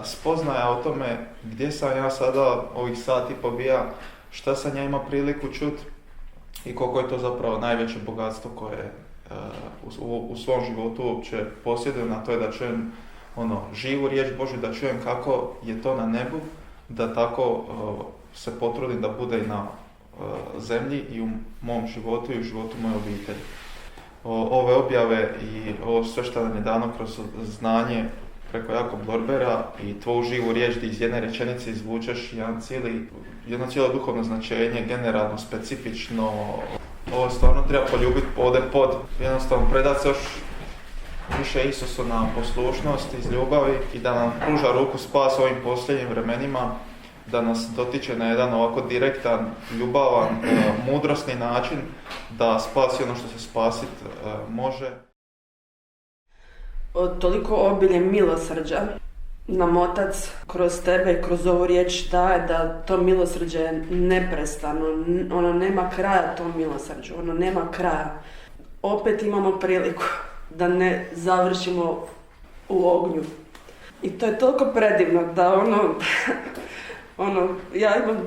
spoznaja o tome gdje sam ja sada ovih sati pobija, šta sam ja imao priliku čuti i koliko je to zapravo najveće bogatstvo koje u svom životu uopće posjedujem, a to je da čujem živu riječ Božju, da čujem kako je to na nebu, da tako se potrudim da bude i na zemlji i u mom životu i u životu moje obitelji. Ove objave i ovo sve što nam je dano kroz znanje preko Jakob Lorbera i tvoju živu riječ gdje iz jedne rečenice izvučeš jedno cijelo duhovno značenje, generalno, specifično. Ovo stvarno treba poljubiti pod, jednostavno predati se još više Isusu na poslušnost iz ljubavi i da nam pruža ruku spas ovim posljednjim vremenima, da nas dotiče na jedan ovako direktan, ljubavan, mudrosni način da spasi ono što se spasit može. Toliko obilje milosrđa nam Otac kroz tebe i kroz ovu riječ daje da to milosrđe je neprestano, ono nema kraja tom milosrđu, ono nema kraja. Opet imamo priliku da ne završimo u ognju. I to je toliko predivno da ja imam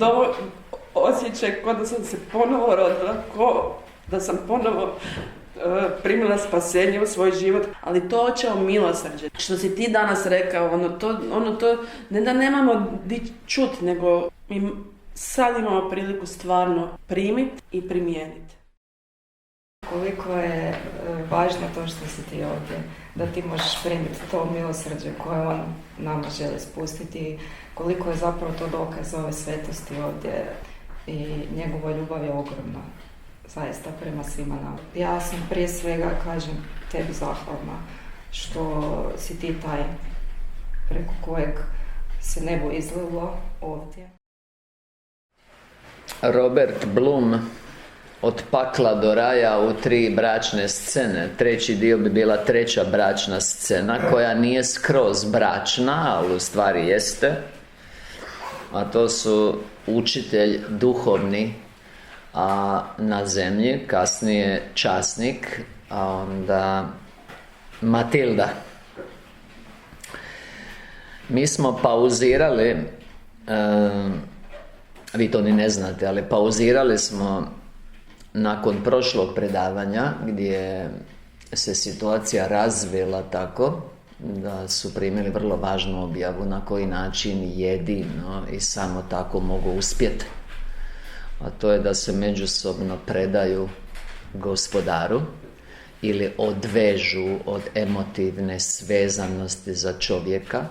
osjećaj kao da sam se ponovo rodila, da sam ponovo primila spasenje u svoj život, ali to očeo milosrđe. Što si ti danas rekao, to ne da nemamo di čut, nego mi sad imamo priliku stvarno primiti i primijeniti. Koliko je važno to što si ti ovdje, da ti možeš primiti to milosrđe koje on nama želi spustiti, koliko je zapravo to dokaz ove svetosti ovdje i njegova ljubav je ogromna, zaista prema svima nama. Ja sam prije svega, kažem, tebi zahvalna što si ti taj preko kojeg se nebo izlilo ovdje. Robert Blum, Od pakla do raja u 3 bračne scene. Treći dio bi bila treća bračna scena koja nije skroz bračna, ali u stvari jeste. A to su učitelj duhovni na zemlji, kasnije časnik, a onda Matilda. Mi smo pauzirali, vi to ni ne znate, ali pauzirali smo nakon prošlog predavanja gdje se situacija razvila tako da su primili vrlo važnu objavu na koji način jedino i samo tako mogu uspjeti. A to je da se međusobno predaju Gospodaru ili odvežu od emotivne svezanosti za čovjeka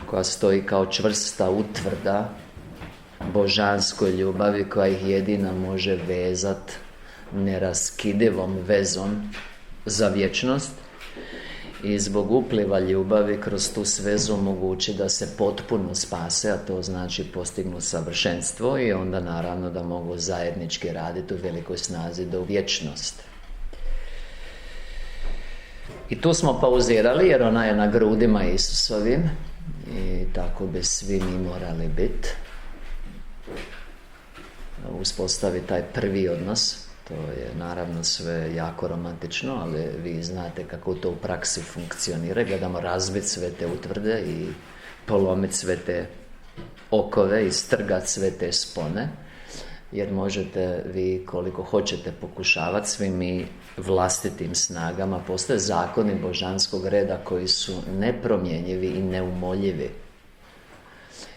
koja stoji kao čvrsta utvrda božanskoj ljubavi koja ih jedina može vezat neraskidivom vezom za vječnost i zbog upliva ljubavi kroz tu svezu omogući da se potpuno spase, a to znači postignu savršenstvo i onda naravno da mogu zajednički raditi u velikoj snazi do vječnost. I tu smo pauzirali jer ona je na grudima Isusovim i tako bi svi mi morali biti. Uspostavi taj prvi odnos. To je naravno sve jako romantično, ali vi znate kako to u praksi funkcionira. Gledamo razbiti sve te utvrde i polomiti sve te okove i strgati sve te spone, jer možete vi koliko hoćete pokušavati, svi mi vlastitim snagama. Postoje zakoni božanskog reda koji su nepromjenjivi i neumoljivi.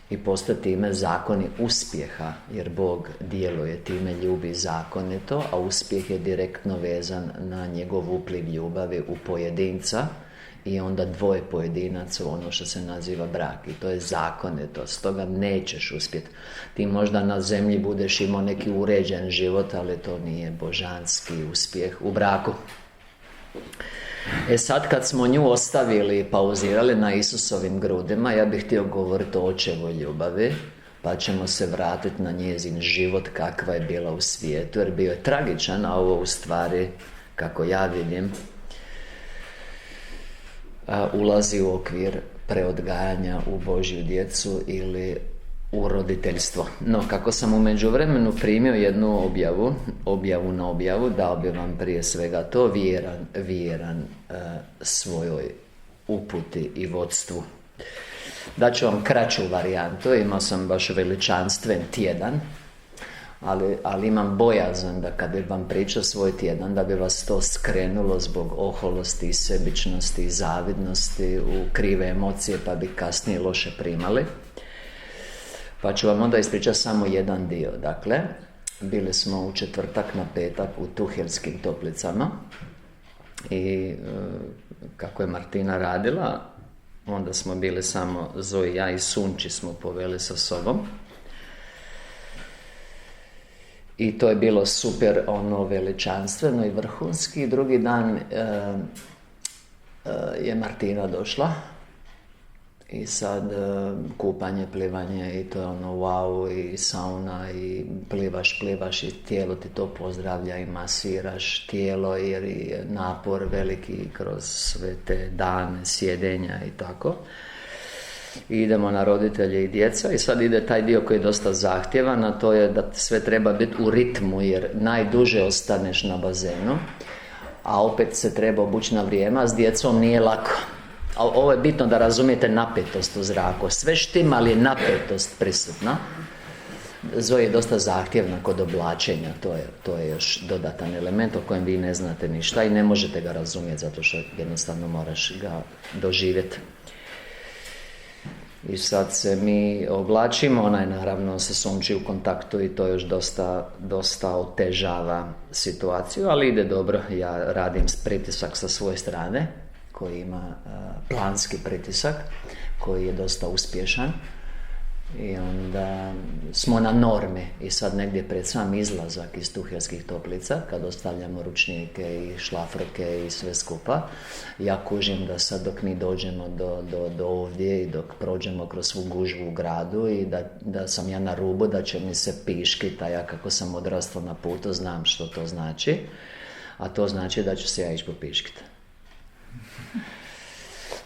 I postoje time zakoni uspjeha, jer Bog djeluje time, ljubi zakonito, a uspjeh je direktno vezan na njegov upliv ljubavi u pojedinca i onda dvoje pojedinaca u ono što se naziva brak. I to je zakonito, stoga nećeš uspjeti. Ti možda na zemlji budeš imao neki uređen život, ali to nije božanski uspjeh u braku. Sad kad smo nju ostavili i pauzirali na Isusovim grudima, ja bih htio govoriti o očevoj ljubavi, pa ćemo se vratiti na njezin život kakva je bila u svijetu, jer bio je tragičan, a ovo u stvari, kako ja vidim, ulazi u okvir preodgajanja u Božju djecu ili u roditeljstvo. No, kako sam u međuvremenu primio jednu objavu na objavu, dao bi vam prije svega to vjeran svojoj uputi i vodstvu. Daću vam kraću varijantu, imao sam baš veličanstven tjedan, ali imam bojazan da kad bi vam pričao svoj tjedan, da bi vas to skrenulo zbog oholosti, sebičnosti i zavidnosti u krive emocije, pa bi kasnije loše primali. Pa ću vam onda ispričati samo jedan dio. Dakle, bili smo u četvrtak na petak u Tuhelskim Toplicama i kako je Martina radila, onda smo bili samo Zoe, ja i Sunči smo poveli sa sobom. I to je bilo super, veličanstveno i vrhunski. Drugi dan je Martina došla i sad kupanje, plivanje i to je wow, i sauna i plivaš i tijelo ti to pozdravlja i masiraš tijelo jer je napor veliki kroz sve te dane sjedenja i tako. I idemo na roditelje i djeca i sad ide taj dio koji je dosta zahtjevan, a to je da sve treba biti u ritmu jer najduže ostaneš na bazenu, a opet se treba obući na vrijeme, a s djecom nije lako. A ovo je bitno da razumijete napetost u zraku. Sve štima, ali je napetost prisutna. Zoe je dosta zahtjevna kod oblačenja, to je još dodatan element o kojem vi ne znate ništa i ne možete ga razumjeti zato što jednostavno moraš ga doživjeti. I sad se mi oblačimo, ona je naravno sa Sunči u kontaktu i to još dosta otežava situaciju, ali ide dobro. Ja radim pritisak sa svoje strane, koji ima planski pritisak, koji je dosta uspješan. I onda smo na normi i sad negdje pred sam izlazak iz Tuhelskih Toplica, kad ostavljamo ručnike i šlafroke i sve skupa, ja kužim da sad dok mi dođemo do ovdje i dok prođemo kroz svu gužvu u gradu i da sam ja na rubu, da će mi se piškiti, a ja kako sam odrastao na putu znam što to znači, a to znači da ću se ja ići popiškiti.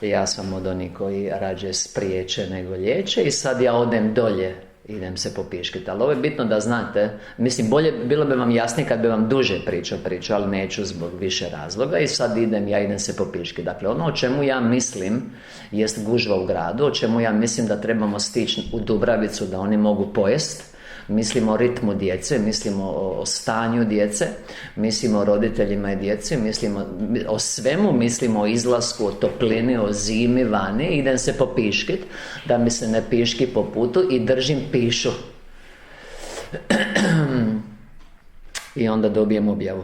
Ja sam od onih koji rađe spriječe nego liječe i sad ja odem dolje, idem se popiškiti. Ali ovo je bitno da znate, mislim, bolje bilo bi vam jasnije kad bi vam duže pričao, ali neću zbog više razloga i sad ja idem se popiškiti. Dakle, ono o čemu ja mislim jest gužva u gradu, o čemu ja mislim da trebamo stići u Dubravicu da oni mogu pojest. Mislimo o ritmu djece, mislimo o stanju djece, mislimo o roditeljima i djeci, mislimo o svemu, mislimo o izlasku, o toplini, o zimi vani. Idem se popiškit, da mi se ne piški po putu i držim pišu. I onda dobijem objavu.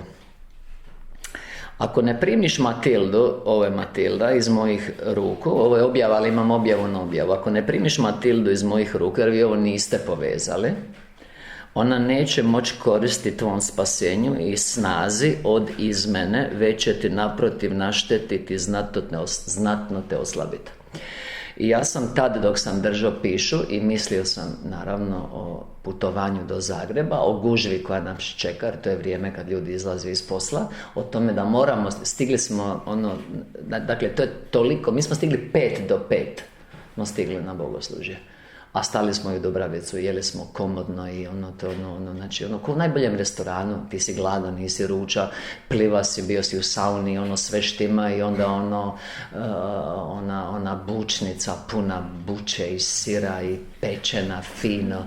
Ako ne primiš Matildu, ovo je Matilda iz mojih ruku, ovo je objava, ali imam objavu na objavu. Ako ne primiš Matildu iz mojih ruku, jer vi ovo niste povezali, ona neće moći koristiti tvom spasenju i snazi od izmene, već će ti naprotiv naštetiti, znatno te oslabiti. I ja sam tad dok sam držao pišu i mislio sam naravno o putovanju do Zagreba, o gužvi koja nas čeka, jer to je vrijeme kad ljudi izlaze iz posla, o tome da moramo, stigli smo dakle to je toliko, mi smo stigli 5 do 5, smo stigli na bogoslužje. A stali smo i u Dubravicu, jeli smo komodno i znači ko u najboljem restoranu, ti si gladan, nisi ruča, pliva si, bio si u sauni, sve štima i onda ona bučnica puna buče i sira i pečena fino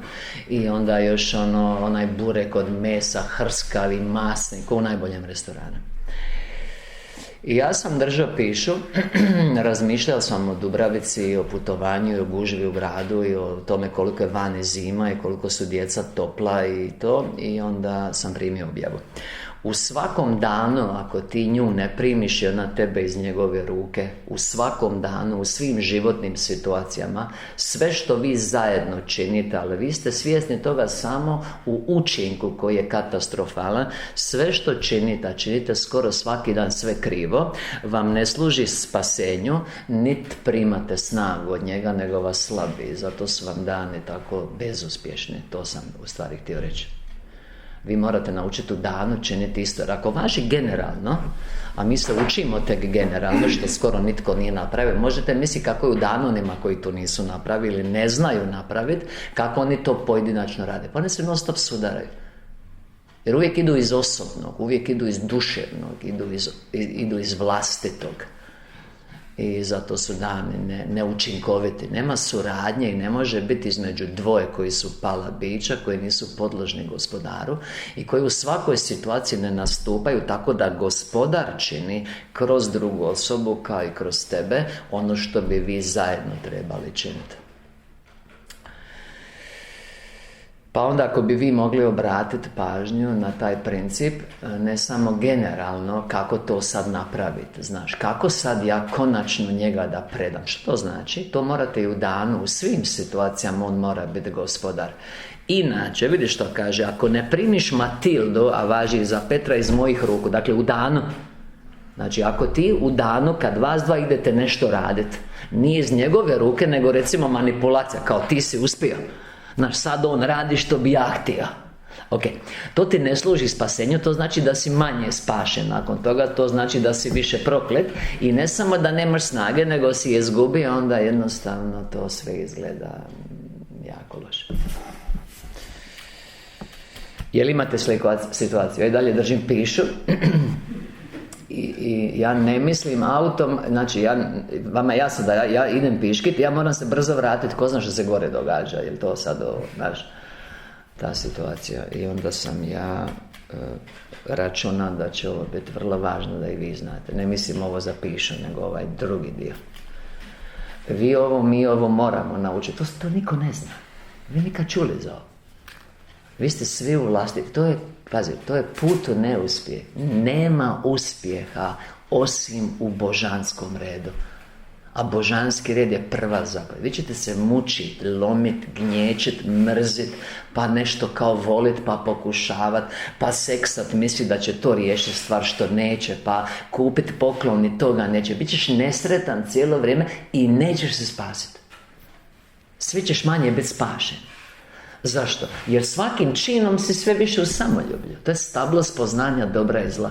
i onda još onaj burek od mesa, hrskav i masni, ko u najboljem restoranu. I ja sam držao pišu, razmišljao sam o Dubravici, o putovanju i o gužvi u gradu i o tome koliko je vani zima i koliko su djeca topla i to, i onda sam primio objavu. U svakom danu, ako ti nju ne primiš i ona tebe iz njegove ruke, u svakom danu, u svim životnim situacijama, sve što vi zajedno činite, ali vi ste svjesni toga samo u učinku koji je katastrofalan, sve što činite, a činite skoro svaki dan sve krivo, vam ne služi spasenju, niti primate snagu od njega, nego vas slabi. Zato su vam dani tako bezuspješni. To sam u stvari htio reći. Vi morate naučiti u danu činiti isto. Jer ako važi generalno, a mi se učimo tek generalno, što skoro nitko nije napravio, možete misliti kako je u danu onima koji to nisu napravili, ne znaju napraviti, kako oni to pojedinačno rade. Pa oni se non stop sudaraju. Jer uvijek idu iz osobnog, uvijek idu iz duševnog, idu iz vlastitog. i zato su dani neučinkoviti. Nema suradnje i ne može biti između dvoje koji su pala bića, koji nisu podložni gospodaru i koji u svakoj situaciji ne nastupaju tako da gospodar čini kroz drugu osobu kao i kroz tebe ono što bi vi zajedno trebali činiti. Pa onda ako bi vi mogli obratiti pažnju na taj princip, ne samo generalno kako to sad napraviti, znaš, kako sad ja konačno njega da predam. Što to znači? To morate i u danu, u svim situacijama on mora biti gospodar. Inače, vidiš što kaže, ako ne primiš Matildu, a važi za Petra iz mojih ruku, dakle u danu, znači ako ti u danu kad vas dva idete nešto raditi, nije iz njegove ruke, nego recimo manipulacija, kao ti si uspio. Znaš, sad on radi što bi ja htio. Ok, to ti ne služi spasenju, to znači da si manje spašen nakon toga, to znači da si više proklet i ne samo da nemaš snage, nego si je izgubio, onda jednostavno to sve izgleda jako loše. Jel imate situaciju? Ja i dalje držim pišu I ja ne mislim autom, znači vama je jasno da ja idem piškit, ja moram se brzo vratiti, ko zna što se gore događa, jel to sad ovo, znaš, ta situacija. I onda sam ja računam da će ovo biti vrlo važno da i vi znate. Ne mislim ovo za pišu, nego ovaj drugi dio. Vi ovo, mi ovo moramo naučiti, to niko ne zna. Vi nikad čuli za ovo. Vi ste svi u vlasti, to je put u neuspjeh. Nema uspjeha osim u božanskom redu. A božanski red je prva zapovjed. Vi ćete se mučiti, lomiti, gnječiti, mrziti, pa nešto kao voliti, pa pokušavati, pa seksat, misli da će to riješiti stvar što neće, pa kupiti poklon i toga neće. Bićeš nesretan cijelo vrijeme i nećeš se spasiti. Svi ćeš manje biti spašen. Zašto? Jer svakim činom si sve više u samoljublju. To je stablo spoznanja dobra i zla.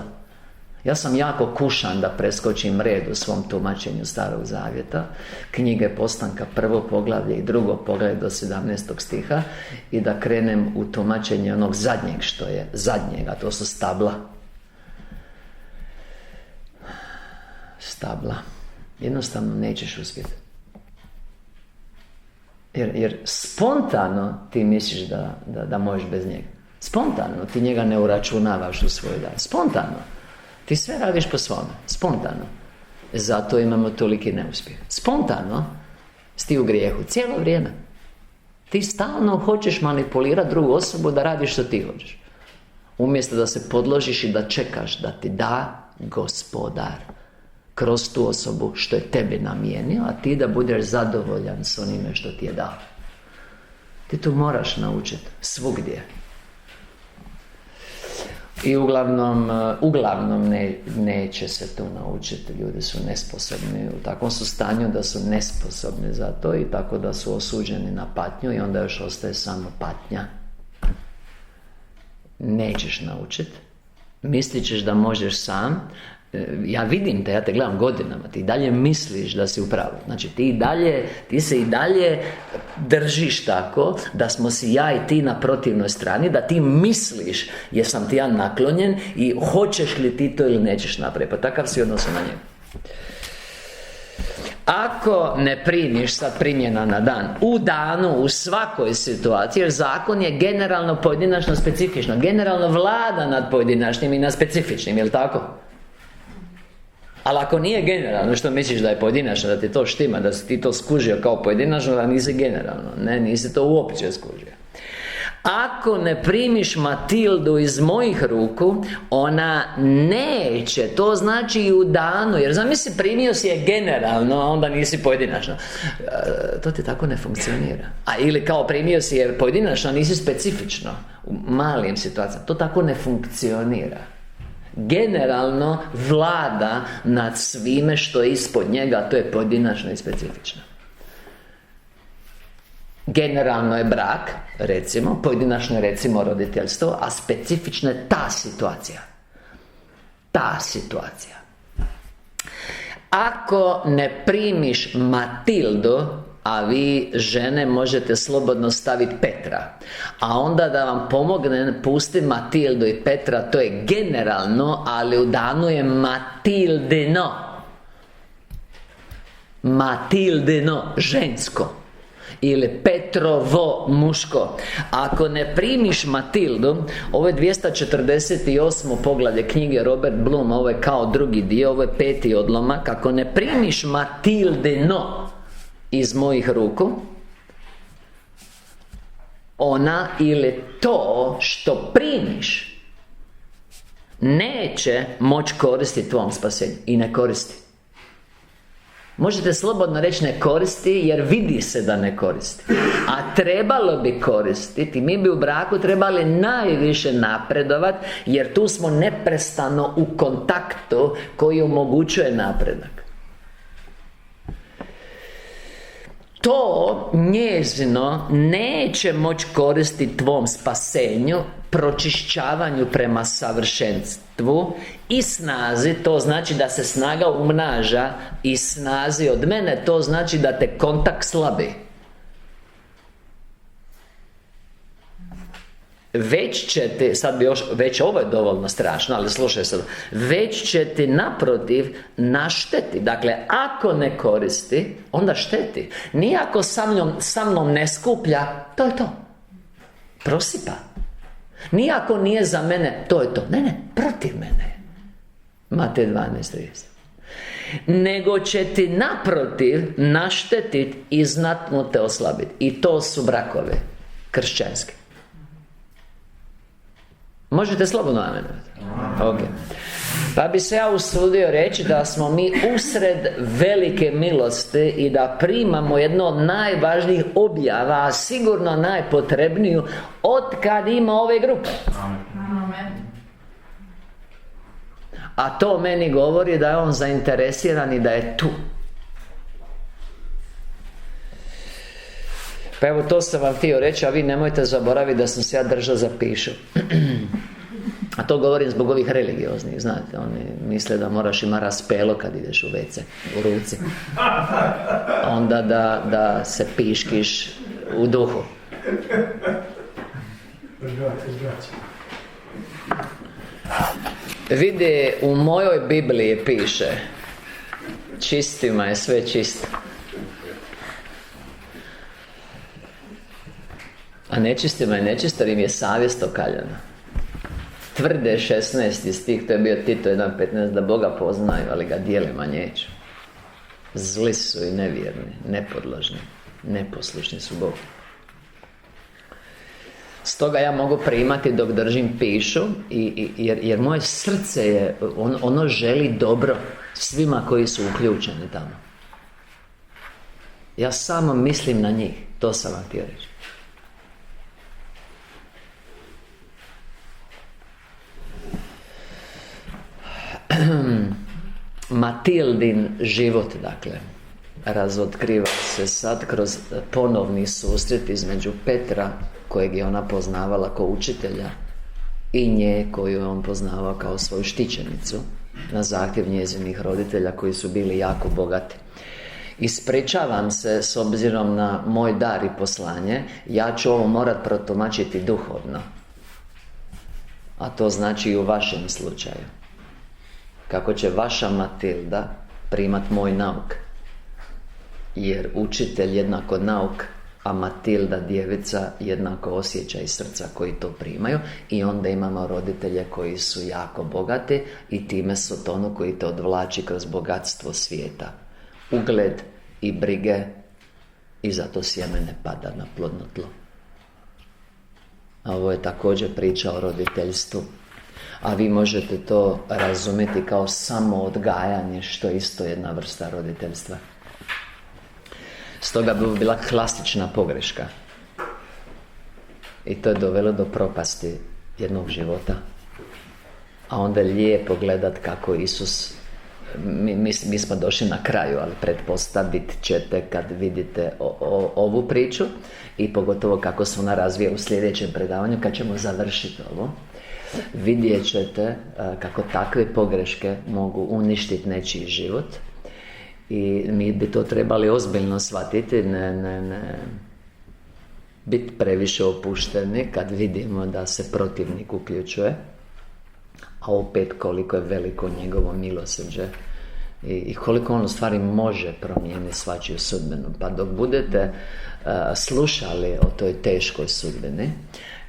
Ja sam jako kušan da preskočim red u svom tumačenju Starog Zavjeta, knjige Postanka, 1. poglavlje i 2. poglavlje do 17. stiha i da krenem u tumačenje onog zadnjeg što je zadnjega, to su stabla. Stabla. Jednostavno nećeš uspjeti. Jer spontano ti misliš da možeš bez njega. Spontano ti njega ne uračunavaš u svoj dan. Spontano. Ti sve radiš po svome. Spontano. Zato imamo toliki neuspjeh. Spontano si ti u grijehu. Cijelo vrijeme. Ti stalno hoćeš manipulirati drugu osobu da radiš što ti hoćeš. Umjesto da se podložiš i da čekaš da ti da gospodar kroz tu osobu što je tebi namijenio, a ti da budeš zadovoljan s onime što ti je dao. Ti to moraš naučiti svugdje. I uglavnom neće se to naučiti. Ljudi su nesposobni, u takvom su stanju da su nesposobni za to i tako da su osuđeni na patnju i onda još ostaje samo patnja. Nećeš naučiti. Mislit ćeš da možeš sam. Ja vidim te, ja te gledam godinama, ti dalje misliš da si u pravu. Znači ti se i dalje držiš tako da smo si ja i ti na protivnoj strani, da ti misliš jesam ti ja naklonjen i hoćeš li ti to ili nećeš napraviti. Pa takav si odnosno na njega. Ako ne primiš sad primjena na dan, u danu, u svakoj situaciji, jer zakon je generalno, pojedinačno, specifično. Generalno vlada nad pojedinačnim i nad specifičnim, je li tako? Ali ako nije generalno, što misliš da je pojedinačno, da ti to štima, da si ti to skužio kao pojedinačno, da nisi generalno. Ne, nisi to uopće skužio. Ako ne primiš Matildu iz mojih ruku, ona neće, to znači i u danu, jer zamisli primio si je generalno, a onda nisi pojedinačno. To ti tako ne funkcionira. A ili kao primio si je pojedinačno, a nisi specifično, u malim situacijama. To tako ne funkcionira. Generalno vlada nad svime što je ispod njega, to je pojedinačno i specifično. Generalno je brak, recimo, pojedinačno je recimo roditeljstvo, a specifično je ta situacija. Ta situacija. Ako ne primiš Matildu, a vi žene možete slobodno staviti Petra, a onda da vam pomogne pusti Matildu i Petra, to je generalno, ali u danu je Matildino. Matildino žensko ili Petrovo muško. Ako ne primiš Matildu, ovo je 248. poglavlje knjige Robert Bloom, ovo je kao drugi dio, ovo je 5. odlomak. Ako ne primiš Matildino iz mojih ruku, ona ili to što primiš neće moći koristiti tvom spasenju. I ne koristi. Možete slobodno reći ne koristi, jer vidi se da ne koristi. A trebalo bi koristiti. Mi bi u braku trebali najviše napredovati, jer tu smo neprestano u kontaktu koji omogućuje napredak. To njezino neće moći koristiti tvom spasenju, pročišćavanju prema savršenstvu i snazi. To znači da se snaga umnaža i snazi od mene. To znači da te kontakt slabi. Već će ti, sad bi još, već ovo je dovoljno strašno, ali slušaj sad, već će ti naprotiv našteti. Dakle, ako ne koristi, onda šteti. Nije ako sa mnom ne skuplja, to je to. Prosipa. Nije ako nije za mene, to je to. Ne, protiv mene. Matej 12:30. Nego će ti naprotiv naštetiti i znatno te oslabiti. I to su brakovi kršćanski. Možete slobodno amenovati. Okay. Pa bi se ja usudio reći da smo mi usred velike milosti i da primamo jedno od najvažnijih objava, a sigurno najpotrebniju, od kad ima ove grupe. Amen. A to meni govori da je on zainteresiran i da je tu. Pa evo, to sam vam htio reći, a vi nemojte zaboraviti da sam se ja držao za pišu. A to govorim zbog ovih religioznih, znate, oni misle da moraš imati raspelo kad ideš u WC, u ruci. Onda da se piškiš u duhu. Vidi, u mojoj Bibliji piše: čistima je sve čisto, a nečistima je nečisto, im je savjest okaljena. Tvrde 16. stih, to je bio Tito 1:15, da Boga poznaju, ali ga dijelima neću. Zli su i nevjerni, nepodložni, neposlušni su Bogu. Stoga ja mogu primati dok držim pišu, jer moje srce je, ono želi dobro svima koji su uključeni tamo. Ja samo mislim na njih, to sam vam htio reći. Matildin život, dakle, razotkriva se sad kroz ponovni susret između Petra, kojeg je ona poznavala kao učitelja, i nje koju je on poznavao kao svoju štićenicu, na zahtjev njezinih roditelja koji su bili jako bogati. Ispričavam se, s obzirom na moj dar i poslanje, ja ću ovo morat protumačiti duhovno, a to znači i u vašem slučaju. Kako će vaša Matilda primat moj nauk, jer učitelj jednako nauk, a Matilda djevica jednako osjećaj srca koji to primaju. I onda imamo roditelje koji su jako bogati i time su to ono koji te odvlači kroz bogatstvo svijeta, ugled i brige, i zato sjeme ne pada na plodno tlo. A ovo je također priča o roditeljstvu. A vi možete to razumjeti kao samo odgajanje, što je isto jedna vrsta roditeljstva. Stoga bi bila klasična pogreška. I to je dovelo do propasti jednog života. A onda je lijepo gledat kako Isus, mi smo došli na kraju, ali pretpostavit ćete kad vidite ovu priču, i pogotovo kako se ona razvija u sljedećem predavanju, kad ćemo završiti ovo. Vidjet ćete kako takve pogreške mogu uništiti nečiji život. I mi bi to trebali ozbiljno shvatiti, ne biti previše opušteni kad vidimo da se protivnik uključuje. A opet koliko je veliko njegovo milosrđe i koliko on u stvari može promijeniti svačiju sudbinu. Pa dok budete slušali o toj teškoj sudbini,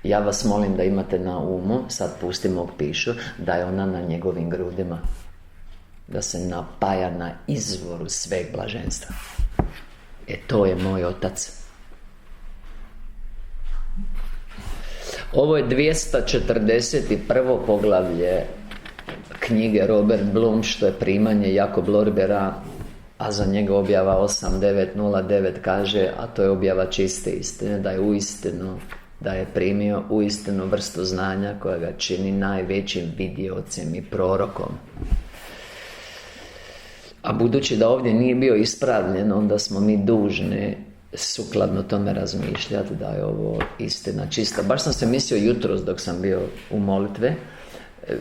ja vas molim da imate na umu, sad pustimo ovog pišu, da je ona na njegovim grudima, da se napaja na izvoru sveg blaženstva. To je moj otac. Ovo je 241. poglavlje knjige Robert Bloom, što je primanje Jakob Lorbera, a za njega objava 8909 kaže, a to je objava čiste istine, da je uistinu, da je primio uistinu vrstu znanja koja ga čini najvećim vidjocem i prorokom. A budući da ovdje nije bio ispravljen, onda smo mi dužni sukladno tome razmišljati da je ovo istina čista. Baš sam se mislio jutros dok sam bio u molitve,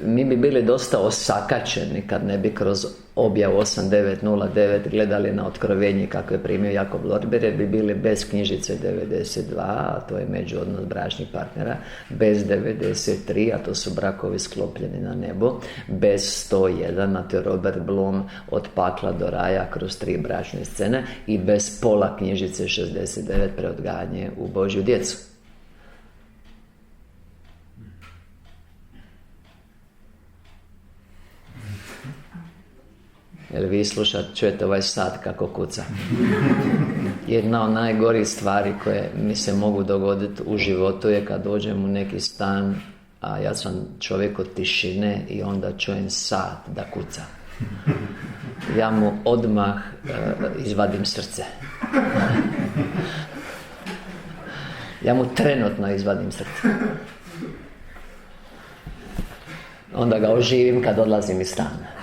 mi bi bili dosta osakačeni kad ne bi kroz objavu 8909 gledali na otkrovenje kako je primio Jakob Lorber, jer bi bili bez knjižice 92, a to je međuodnos bračnih partnera, bez 93, a to su brakovi sklopljeni na nebo, bez 101, a to je Robert Bloom od pakla do raja kroz 3 bračne scene, i bez pola knjižice 69, preodgajanje u Božju djecu. Jer vi čujete ovaj sat kako kuca. Jedna od najgorih stvari koje mi se mogu dogoditi u životu je kad dođem u neki stan, a ja sam čovjek od tišine, i onda čujem sat da kuca. Ja mu odmah izvadim srce. Ja mu trenutno izvadim srce. Onda ga oživim kad odlazim iz stana.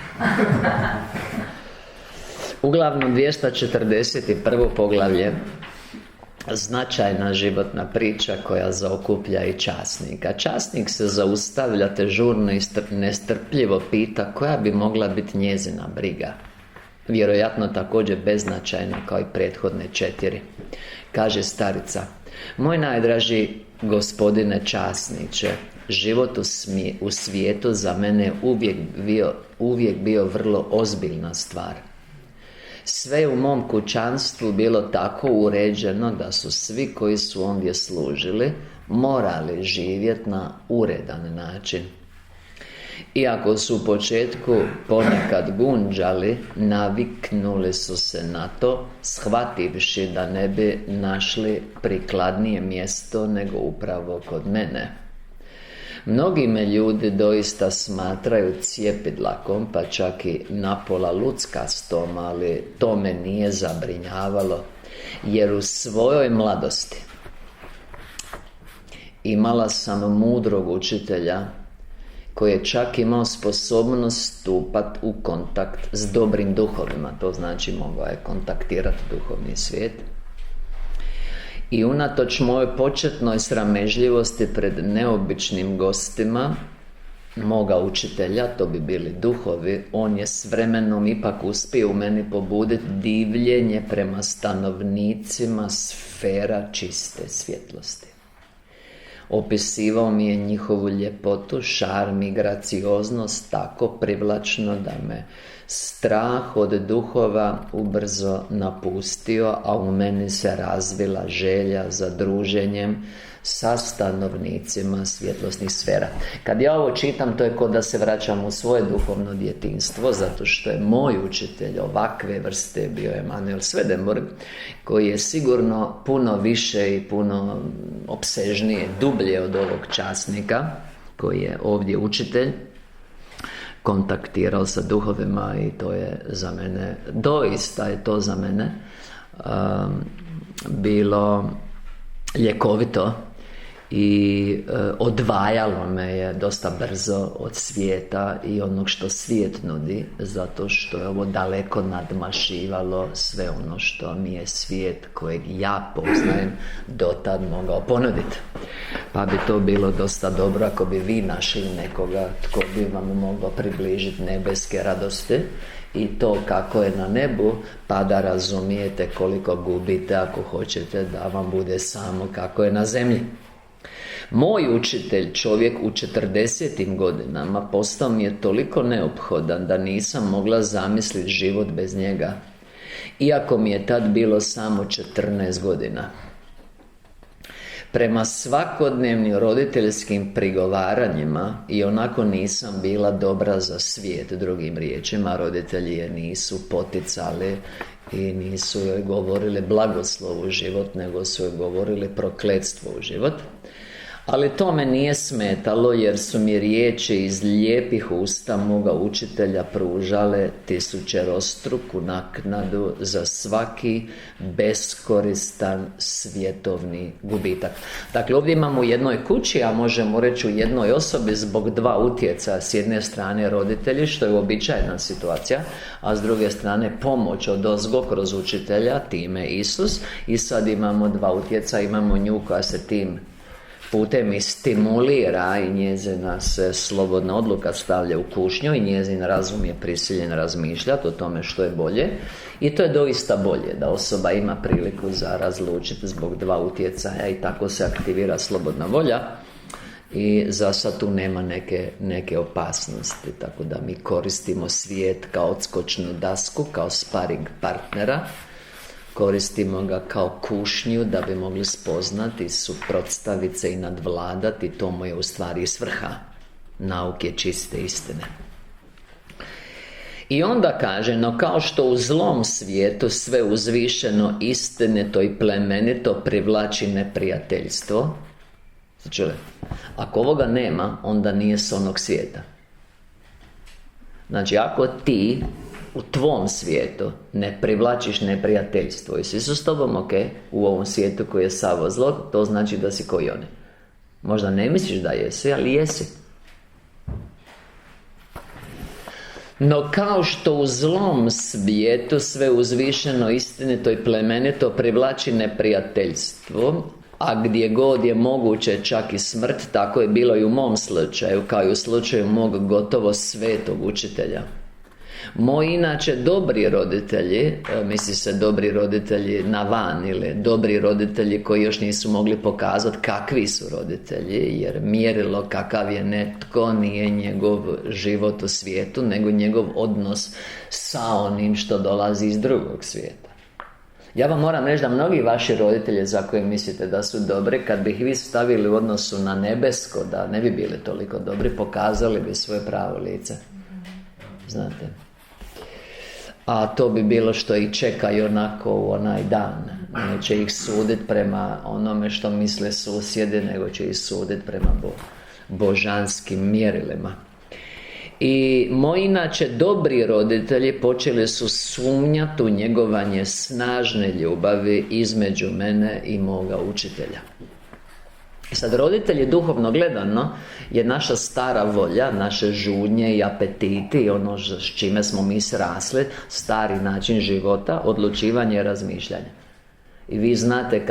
Uglavnom 241. poglavlje, značajna životna priča koja zaokuplja i časnika. Časnik se zaustavlja te žurno i nestrpljivo pita koja bi mogla biti njezina briga. Vjerojatno također beznačajna kao i prethodne 4. Kaže starica: moj najdraži gospodine časniče, život u svijetu za mene je uvijek bio vrlo ozbiljna stvar. Sve je u mom kućanstvu bilo tako uređeno da su svi koji su ondje služili morali živjeti na uredan način. Iako su u početku ponekad gunđali, naviknuli su se na to, shvativši da ne bi našli prikladnije mjesto nego upravo kod mene. Mnogi me ljudi doista smatraju cjepidlakom, pa čak i napola luckastom, ali to me nije zabrinjavalo, jer u svojoj mladosti imala sam mudrog učitelja koji je čak imao sposobnost stupati u kontakt s dobrim duhovima, to znači mogao je kontaktirati duhovni svijet. I unatoč mojoj početnoj sramežljivosti pred neobičnim gostima moga učitelja, to bi bili duhovi, on je s vremenom ipak uspio u meni pobuditi divljenje prema stanovnicima sfera čiste svjetlosti. Opisivao mi je njihovu ljepotu, šarm i gracioznost tako privlačno da me strah od duhova ubrzo napustio, a u meni se razvila želja za druženjem sa stanovnicima svjetlosnih sfera. Kad ja ovo čitam, to je kao da se vraćam u svoje duhovno djetinjstvo, zato što je moj učitelj ovakve vrste bio Emanuel Swedenborg, koji je sigurno puno više i puno opsežnije, dublje od ovog časnika, koji je ovdje učitelj, kontaktirao sa duhovima, i to je za mene, doista je to za mene bilo ljekovito i odvajalo me je dosta brzo od svijeta i onog što svijet nudi, zato što je ovo daleko nadmašivalo sve ono što mi je svijet kojeg ja poznajem dotad mogao ponuditi. Pa bi to bilo dosta dobro ako bi vi našli nekoga tko bi vam mogao približiti nebeske radosti i to kako je na nebu, pa da razumijete koliko gubite ako hoćete da vam bude samo kako je na zemlji. Moj učitelj, čovjek u 40. godinama, postao mi je toliko neophodan da nisam mogla zamisliti život bez njega, iako mi je tad bilo samo 14 godina. Prema svakodnevnim roditeljskim prigovaranjima i onako nisam bila dobra za svijet, drugim riječima, roditelji je nisu poticali i nisu joj govorili blagoslov u život, nego su joj govorili prokletstvo u život. Ali to me nije smetalo, jer su mi riječi iz lijepih usta moga učitelja pružale tisućerostruku naknadu za svaki beskoristan svjetovni gubitak. Dakle, ovdje imamo u jednoj kući, a možemo reći u jednoj osobi, zbog dva utjecaja. S jedne strane roditelji, što je uobičajena situacija, a s druge strane pomoć odozgo kroz učitelja, time Isus. I sad imamo dva utjecaja, imamo nju koja se tim putem i stimulira i njezina se slobodna odluka stavlja u kušnju i njezin razum je prisiljen razmišljati o tome što je bolje. I to je doista bolje, da osoba ima priliku za razlučiti zbog dva utjecaja i tako se aktivira slobodna volja. I za sad tu nema neke opasnosti, tako da mi koristimo svijet kao odskočnu dasku, kao sparing partnera. Koristimo ga kao kušnju da bi mogli spoznati, suprotstaviti se i nadvladati. To mu je u stvari svrha nauke čiste istine. I onda kaže, no kao što u zlom svijetu sve uzvišeno, istinito i plemenito privlači neprijateljstvo. Čuli? Ako ovoga nema, onda nije s onog svijeta. Znači, ako ti u tvom svijetu ne privlačiš neprijateljstvo i svi su s tobom ok u ovom svijetu koji je savo zlo, to znači da si koji oni. Možda ne misliš da jesi, ali jesi. No kao što u zlom svijetu sve uzvišeno, istinito i plemenito privlači neprijateljstvo, a gdje god je moguće čak i smrt, tako je bilo i u mom slučaju, kao i u slučaju mog gotovo svetog učitelja. Moji inače dobri roditelji, misli se dobri roditelji na van ili dobri roditelji koji još nisu mogli pokazati kakvi su roditelji, jer mjerilo kakav je netko nije njegov život u svijetu, nego njegov odnos sa onim što dolazi iz drugog svijeta. Ja vam moram reći da mnogi vaši roditelji za koje mislite da su dobri, kad bi ih vi stavili u odnosu na nebesko, da ne bi bili toliko dobri, pokazali bi svoje pravo lice. Znate? A to bi bilo što ih čeka i onako u onaj dan. Neće ih suditi prema onome što misle susjedi, nego će ih suditi prema božanskim mjerilima. I moji inače dobri roditelji počeli su sumnjati u njegovanje snažne ljubavi između mene i moga učitelja. I sad, roditelji duhovno gledano je naša stara volja, naše žudnje i apetiti i ono s čime smo mi srasli, stari način života, odlučivanje i razmišljanje. I vi znate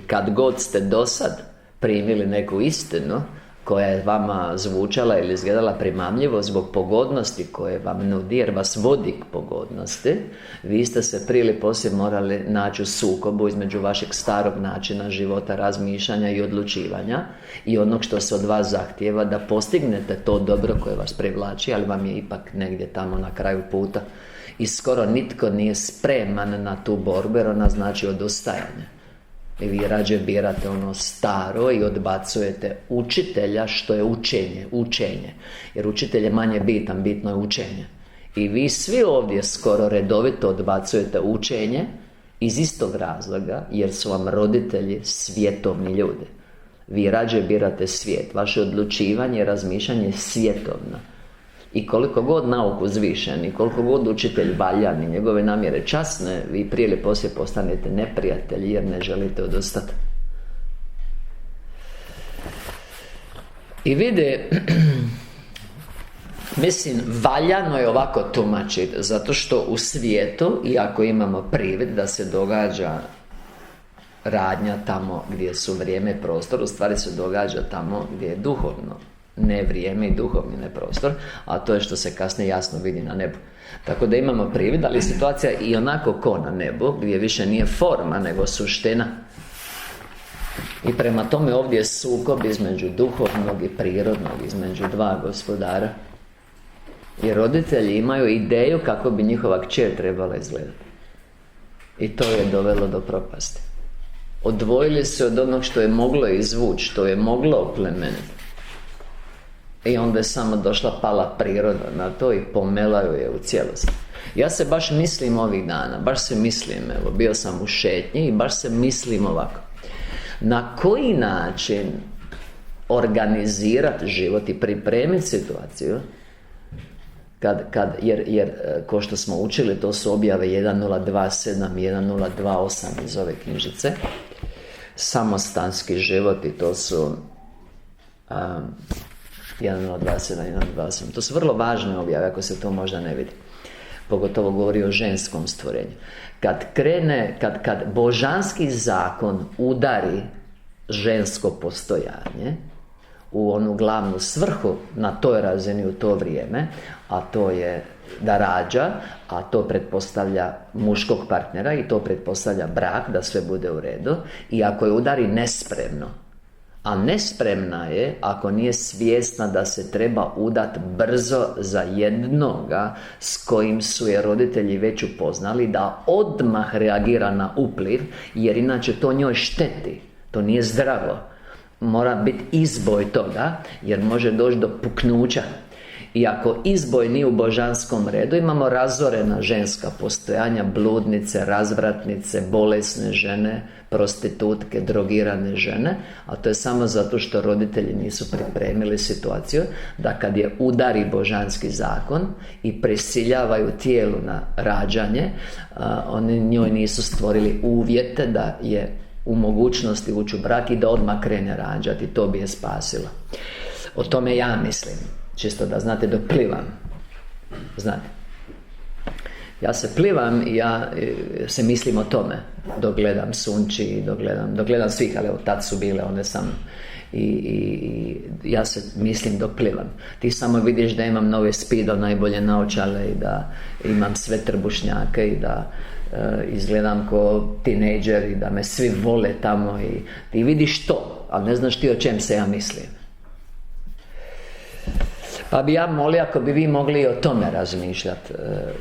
kad god ste dosad primili neku istinu koja je vama zvučala ili izgledala primamljivo zbog pogodnosti koje vam nudi, jer vas vodi k pogodnosti, vi ste se prije ili poslije morali naći u sukobu između vašeg starog načina života, razmišljanja i odlučivanja i onog što se od vas zahtijeva da postignete to dobro koje vas privlači, ali vam je ipak negdje tamo na kraju puta. I skoro nitko nije spreman na tu borbu, jer ona znači odustajanje. I vi rađe birate ono staro i odbacujete učitelja, što je učenje. Jer učitelj je manje bitan, bitno je učenje. I vi svi ovdje skoro redovito odbacujete učenje iz istog razloga, jer su vam roditelji svjetovni ljudi. Vi rađe birate svijet. Vaše odlučivanje i razmišljanje je svjetovno. I koliko god nauk uzvišen i koliko god učitelj valjan i njegove namjere časne, vi prije ili poslije postanete neprijatelji jer ne želite odustati. I vide, mislim, valjano je ovako tumačiti, zato što u svijetu, iako imamo privid da se događa radnja tamo gdje su vrijeme i prostor, u stvari se događa tamo gdje je duhovno. Ne vrijeme i duhovni, ne prostor, a to je što se kasnije jasno vidi na nebu. Tako da imamo privid, ali situacija i onako ko na nebu, gdje više nije forma, nego suština. I prema tome ovdje je sukob između duhovnog i prirodnog, između dva gospodara. I roditelji imaju ideju kako bi njihova kćer trebala izgledati. I to je dovelo do propasti. Odvojili se od onog što je moglo izvući, što je moglo oplemeniti. I onda je samo došla pala priroda na to i pomelaju je u cijelosti. Ja se baš mislim ovih dana, baš se mislim, evo, bio sam u šetnji i baš se mislim ovako. Na koji način organizirati život i pripremiti situaciju jer ko što smo učili, to su objave 1027 i 1028 iz ove knjižice, samostanski život, i to su 1027 i 1028. To su vrlo važne objave, ako se to možda ne vidi. Pogotovo govori o ženskom stvorenju. Kad božanski zakon udari žensko postojanje u onu glavnu svrhu na toj razini u to vrijeme, a to je da rađa, a to pretpostavlja muškog partnera i to pretpostavlja brak, da sve bude u redu, i ako je udari nespremno, a nespremna je ako nije svjesna da se treba udati brzo za jednoga s kojim su je roditelji već upoznali, da odmah reagira na upliv, jer inače to njoj šteti, to nije zdravo. Mora biti izboj toga, jer može doći do puknuća. I ako izboj nije u božanskom redu, imamo razorena ženska postojanja, bludnice, razvratnice, bolesne žene, prostitutke, drogirane žene, a to je samo zato što roditelji nisu pripremili situaciju da kad je udari božanski zakon i prisiljavaju tijelu na rađanje, oni njoj nisu stvorili uvjete da je u mogućnosti ući u brak i da odmah krene rađati. To bi je spasilo. O tome ja mislim. Čisto da znate, dok plivam. Znate. Ja se plivam i ja se mislim o tome. Dok gledam Sunči, dok gledam svih, ali tad su bile one sa mnom. I ja se mislim dok plivam. Ti samo vidiš da imam nove Speedo, najbolje naočale, i da imam sve trbušnjake i da izgledam ko tinejdžer i da me svi vole tamo, i ti vidiš to, ali ne znaš ti o čem se ja mislim. Pa bi ja molio, ako bi vi mogli o tome razmišljati,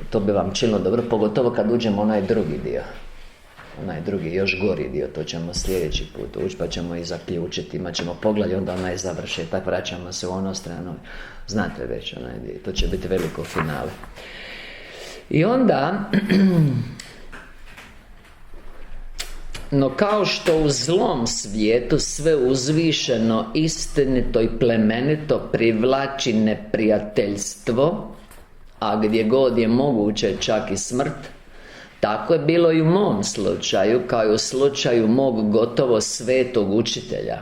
to bi vam činilo dobro, pogotovo kad uđemo onaj drugi dio, onaj drugi, još gori dio, to ćemo sljedeći put ući, pa ćemo i zaključiti, imat ćemo pogled i onda onaj završetak, vraćamo se u ono stranu, znate već onaj dio, to će biti veliko finale. I onda no kao što u zlom svijetu sve uzvišeno, istinito i plemenito privlači neprijateljstvo, a gdje god je moguće čak i smrt, tako je bilo i u mom slučaju, kao i u slučaju mog gotovo svetog učitelja.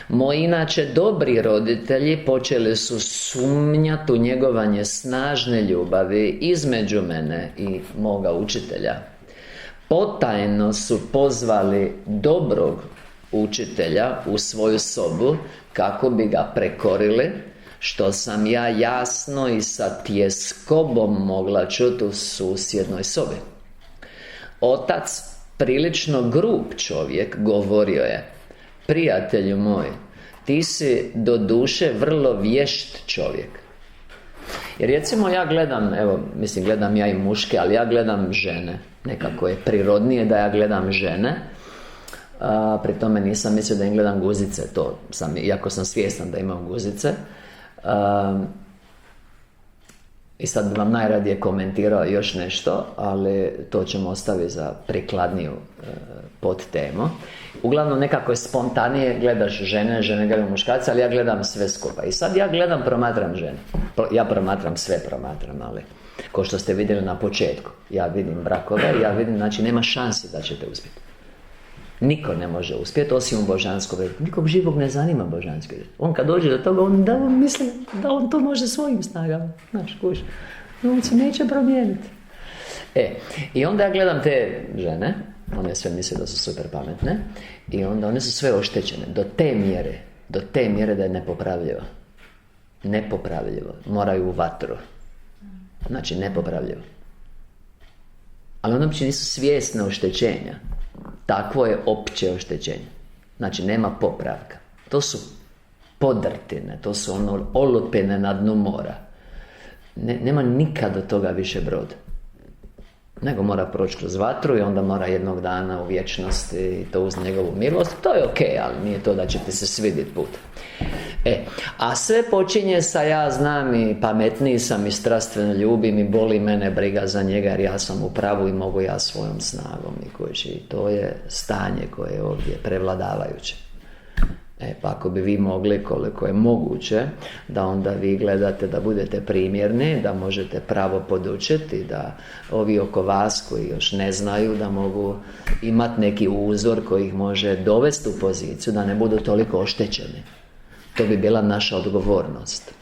Moji inače dobri roditelji počeli su sumnjati u njegovanje snažne ljubavi između mene i moga učitelja. Potajno su pozvali dobrog učitelja u svoju sobu kako bi ga prekorili, što sam ja jasno i sa tjeskobom mogla čuti u susjednoj sobi. Otac, prilično grub čovjek, govorio je: prijatelju moj, ti si do duše vrlo vješt čovjek. Jer recimo ja gledam, evo, mislim gledam ja i muške, ali ja gledam žene. Nekako je prirodnije da ja gledam žene. Pri tome nisam mislio da im gledam guzice, to sam, iako sam svjestan da imam guzice. I sad bi vam najradije komentirao još nešto, ali to ćemo ostaviti za prikladniju podtemu. Uglavnom nekako je spontanije, gledaš žene gledaju muškarce, ali ja gledam sve skupa. I sad ja promatram žene. Ja promatram sve, ali kao što ste vidjeli na početku, ja vidim brakove, ja vidim, znači nema šansi da ćete uspjeti. Niko ne može uspjeti osim u božanskom redu. Nikog živog ne zanima božanski red. On kad dođe do toga, on misli da on to može svojim snagama. Znaš, kuš, on se neće promijeniti. I onda ja gledam te žene, one sve misle da su super pametne, i onda one su sve oštećene do te mjere da je nepopravljivo. Moraju u vatru. Znači nepopravljivo. Ali one uopće nisu svjesne oštećenja. Takvo je opće oštećenje. Znači, nema popravka. To su podrtine, to su olupine na dnu mora. Nema nikad od toga više brod. Nego mora proći kroz vatru i onda mora jednog dana u vječnosti i to uz njegovu milost. To je okej, ali nije to da će ti se svidjeti put. A sve počinje sa ja znam i pametniji sam i strastveno ljubim i boli mene briga za njega jer ja sam u pravu i mogu ja svojom snagom. I to je stanje koje je ovdje prevladavajuće. Pa ako bi vi mogli, koliko je moguće, da onda vi gledate da budete primjerni, da možete pravo podučiti, da ovi oko vas koji još ne znaju, da mogu imati neki uzor koji ih može dovesti u poziciju, da ne budu toliko oštećeni. To bi bila naša odgovornost.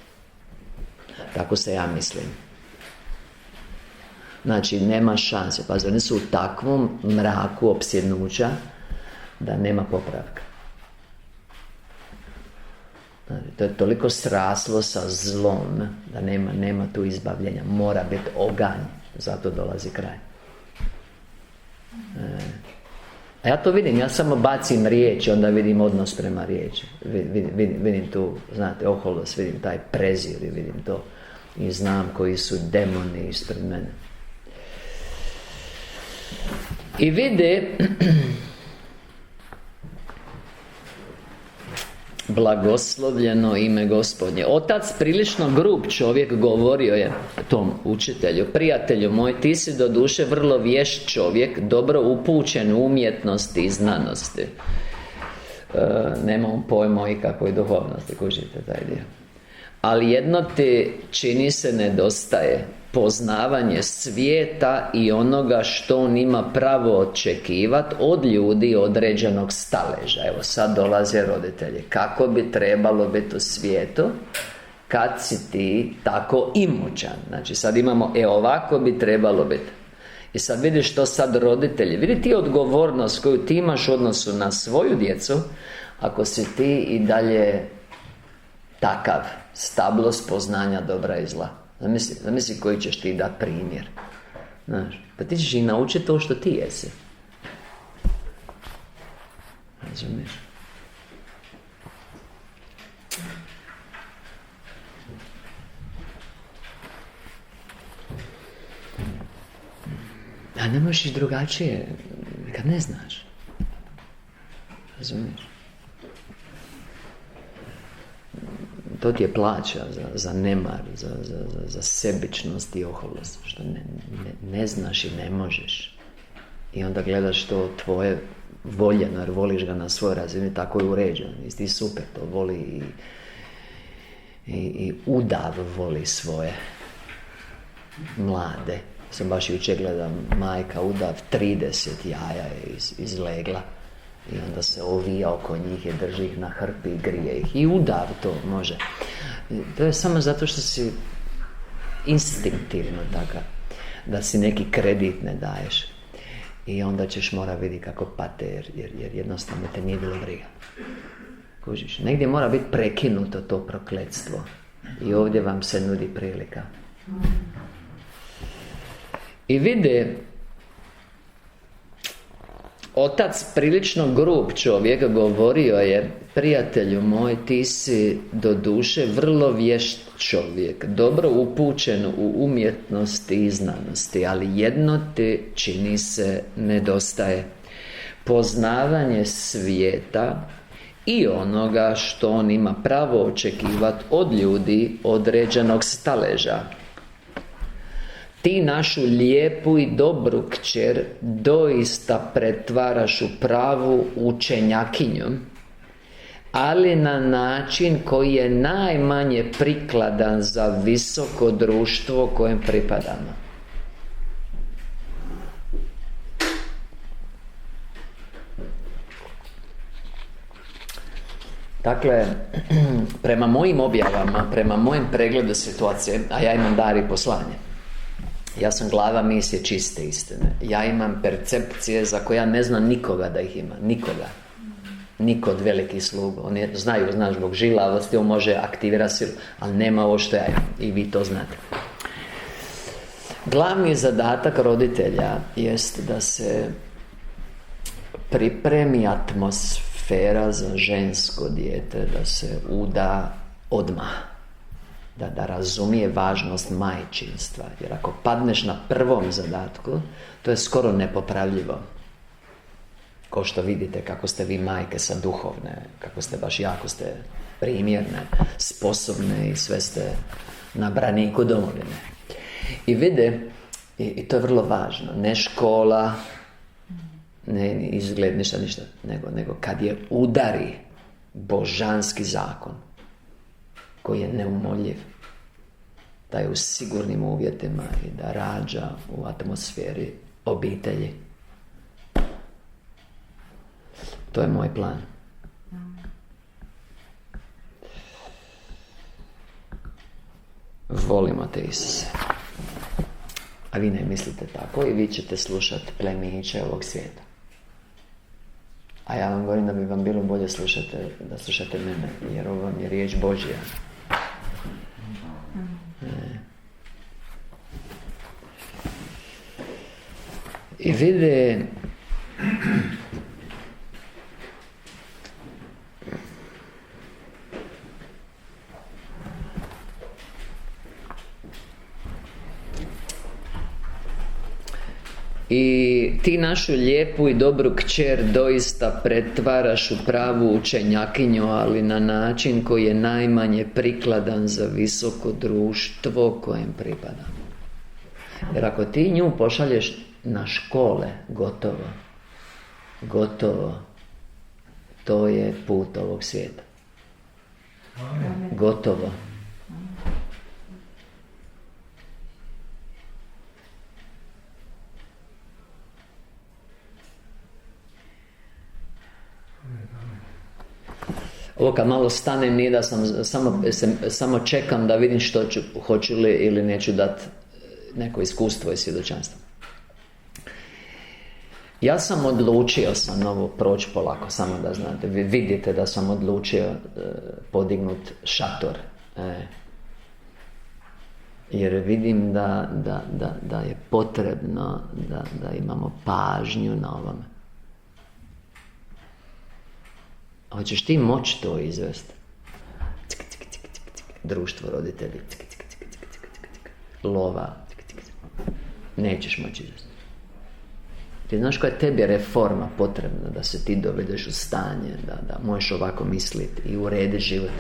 Tako se ja mislim. Znači, nema šanse. Pa oni su u takvom mraku opsjednuća da nema popravka. To je toliko sraslo sa zlom da nema tu izbavljenja. Mora biti oganj. Zato dolazi kraj. A ja to vidim. Ja samo bacim riječi, onda vidim odnos prema riječi. Vidim tu, znate, oholost, vidim taj prezir i vidim to. I znam koji su demoni ispred mene. I vide blagoslovljeno ime Gospodnje. Otac, prilično grub čovjek, govorio je tom učitelju: prijatelju moj, ti si do duše vrlo vješt čovjek, dobro upućen u umjetnosti i znanosti. Nemam pojma i kakvoj duhovnosti, kužite taj dio. Ali jedno ti čini se nedostaje: poznavanje svijeta i onoga što on ima pravo očekivati od ljudi određenog staleža. Evo sad dolaze roditelji. Kako bi trebalo biti u svijetu kad si ti tako imućan? Znači sad imamo, ovako bi trebalo biti. I sad vidiš što sad roditelji, vidi ti odgovornost koju ti imaš u odnosu na svoju djecu, ako si ti i dalje takav, stablo spoznanja dobra i zla. Zamisli koji ćeš ti dati primjer. Znaš, pa ti ćeš i naučiti to što ti jesi. Razumiješ? A ne možeš drugačije kad ne znaš. Razumiješ? To ti je plaća za nemar, za sebičnost i oholost, što ne znaš i ne možeš. I onda gledaš to tvoje voljeno, jer voliš ga na svojoj razini, tako je uređen. I ti super, to voli i udav voli svoje mlade. Sam baš jučer gledam, majka udav 30 jaja je izlegla. I onda se ovija oko njih i drži ih na hrpi i grije ih. I udav to može. To je samo zato što si instinktivno takav, da si neki kredit ne daješ. I onda ćeš mora vidjeti kako pate, jer jednostavno te nije bilo briga. Kužiš? Negdje mora biti prekinuto to prokletstvo. I ovdje vam se nudi prilika. I vide, otac, prilično grub čovjek, govorio je: prijatelju moj, ti si do duše vrlo vješt čovjek, dobro upućen u umjetnosti i znanosti, ali jedno ti čini se nedostaje: poznavanje svijeta i onoga što on ima pravo očekivati od ljudi određenog staleža. Ti našu lijepu i dobru kćer doista pretvaraš u pravu učenjakinju, ali na način koji je najmanje prikladan za visoko društvo kojem pripadamo. Dakle, prema mojim objavama, prema mojem pregledu situacije, a ja imam dar i poslanje, ja sam glava misije čiste istine. Ja imam percepcije za koje ja ne znam nikoga da ih ima. Nikoga. Niko od velikih sluga. Oni znaju, znaš, zbog žilavosti on može aktivirati silu, ali nema ovo što ja imam. I vi to znate. Glavni zadatak roditelja jest da se pripremi atmosfera afera za žensko dijete da se uda odmah. Da razumije važnost majčinstva. Jer ako padneš na prvom zadatku, to je skoro nepopravljivo. Kao što vidite kako ste vi majke sa duhovne, kako ste baš jako ste primjerne, sposobne i sve ste na braniku domovine. I vide, i to je vrlo važno, ne škola, ne izgled, ništa, nego kad je udari božanski zakon, koji je neumoljiv, da je u sigurnim uvjetima i da rađa u atmosferi obitelji. To je moj plan. Volimo te, Isuse. A vi ne mislite tako i vi ćete slušati plemiće ovog svijeta. A ja vam govorim da bi vam bilo bolje da slušate mene, jer ovo vam je riječ Božja. I vide, i ti našu lijepu i dobru kćer doista pretvaraš u pravu učenjakinju, ali na način koji je najmanje prikladan za visoko društvo kojem pripada. Jer ako ti nju pošalješ na škole, gotovo, to je put ovog svijeta. Gotovo. Ovo kad malo stanem nije da sam samo čekam da vidim što hoću li ili neću dati neko iskustvo i svjedočanstvo. Ja sam odlučio ovo proći polako, samo da znate. Vi vidite da sam odlučio podignut šator. Jer vidim da je potrebno da imamo pažnju na ovome. Hoćeš ti moći to izvesti? Društvo roditelji. Lova. Nećeš moći izvesti. Ti znaš koja je tebi reforma potrebna da se ti dovedeš u stanje, da možeš ovako misliti i urediš život.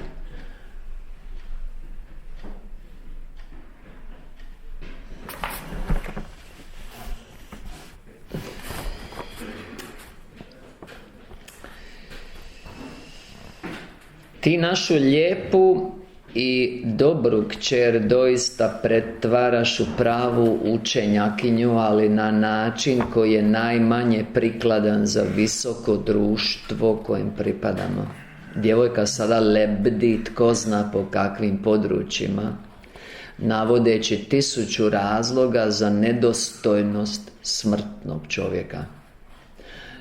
Ti našu lijepu i dobru kćer doista pretvaraš u pravu učenjakinju, ali na način koji je najmanje prikladan za visoko društvo kojem pripadamo. Djevojka sada lebdi tko zna po kakvim područjima, navodeći 1000 razloga za nedostojnost smrtnog čovjeka.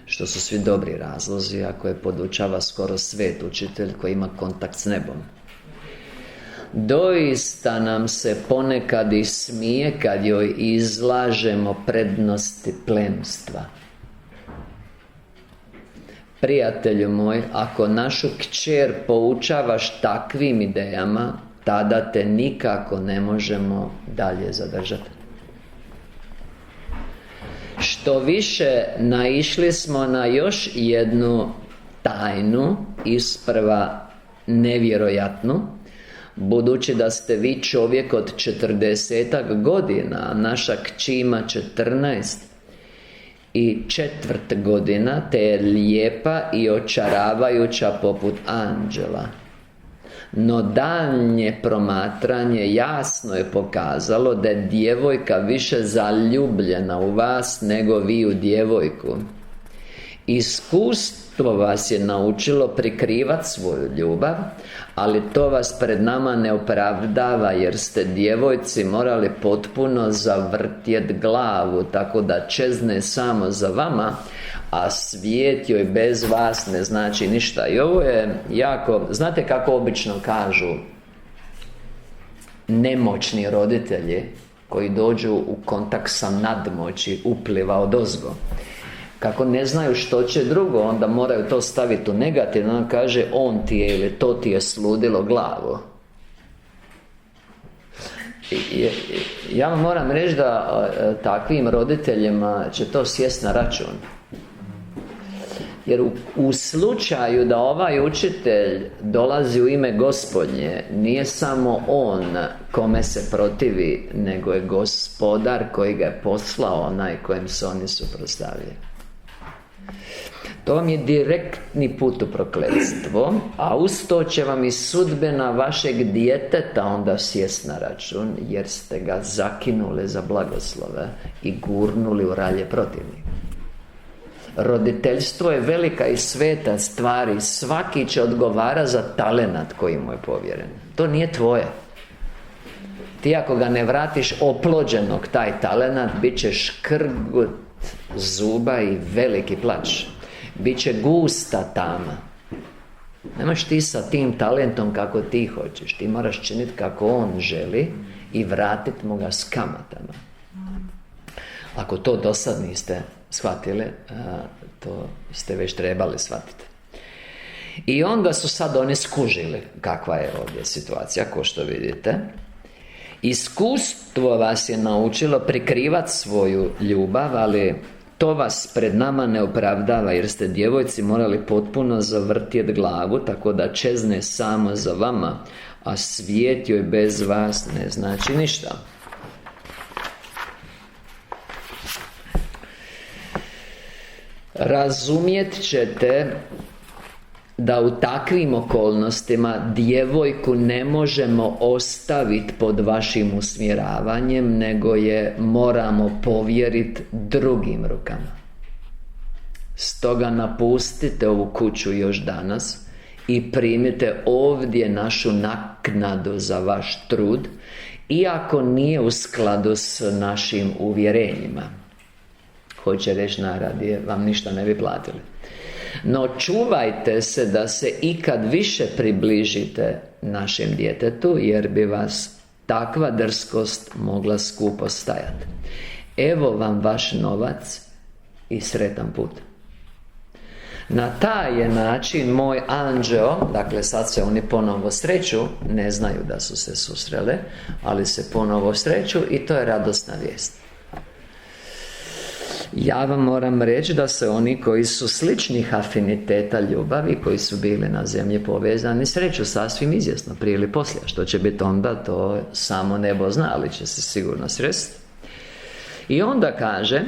Što su svi dobri razlozi, ako je podučava skoro svet učitelj koji ima kontakt s nebom. Doista nam se ponekad i smije kad joj izlažemo prednosti plemstva. Prijatelju moj, ako našu kćer poučavaš takvim idejama, tada te nikako ne možemo dalje zadržati. Što više, naišli smo na još jednu tajnu, isprva nevjerojatnu, budući da ste vi čovjek od 40 godina, a naša kći ima 14 i 4 godina, te je lijepa i očaravajuća poput anđela. No daljnje promatranje jasno je pokazalo da je djevojka više zaljubljena u vas nego vi u djevojku. Iskustvo vas je naučilo prikrivati svoju ljubav, ali to vas pred nama ne opravdava, jer ste djevojci morali potpuno zavrtjeti glavu, tako da čezne samo za vama, a svijet joj bez vas ne znači ništa. I ovo je jako... Znate kako obično kažu nemoćni roditelji koji dođu u kontakt sa nadmoći, upliva odozgo. Kako ne znaju što će drugo, onda moraju to staviti u negativno. On kaže, on ti je ili to ti je sludilo glavu. Ja vam moram reći da takvim roditeljima će to sjest na račun. Jer u slučaju da ovaj učitelj dolazi u ime Gospodnje, nije samo on kome se protivi, nego je Gospodar koji ga je poslao, onaj kojem se oni suprotstavljaju. To vam je direktni put u prokletstvo, a uz to će vam i sudbina vašeg djeteta onda sjest na račun, jer ste ga zakinuli za blagoslove i gurnuli u ralje protivnika. Roditeljstvo je velika i sveta stvar i svaki će odgovara za talenat koji mu je povjeren. To nije tvoje. Ti ako ga ne vratiš oplođenog taj talenat, bit će škrgut zuba i veliki plač. Biće gusta tama. Nemaš ti sa tim talentom kako ti hoćeš. Ti moraš činiti kako on želi i vratiti mu ga s kamatama. Ako to do sad niste shvatili, to ste već trebali shvatiti. I onda su sad oni skužili kakva je ovdje situacija, kao što vidite. Iskustvo vas je naučilo prikrivati svoju ljubav, ali to vas pred nama ne opravdava, jer ste djevojci morali potpuno zavrtjeti glavu, tako da čezne samo za vama, a svijet joj bez vas ne znači ništa. Razumjet ćete da u takvim okolnostima djevojku ne možemo ostaviti pod vašim usmjeravanjem, nego je moramo povjeriti drugim rukama. Stoga napustite ovu kuću još danas i primite ovdje našu naknadu za vaš trud, iako nije u skladu s našim uvjerenjima. Hoće reći, najradije vam ništa ne bi platili. No čuvajte se da se ikad više približite našem djetetu, jer bi vas takva drskost mogla skupo stajati. Evo vam vaš novac i sretan put. Na taj je način moj anđeo, dakle sad se oni ponovo sreću, ne znaju da su se susrele, ali se ponovo sreću i to je radosna vijest. Ja vam moram reći da se oni koji su sličnih afiniteta ljubavi, koji su bili na zemlji povezani, sreću sasvim izvjesno, prije ili poslije. Što će biti onda, to samo nebo zna, ali će se sigurno sresti. I onda kaže,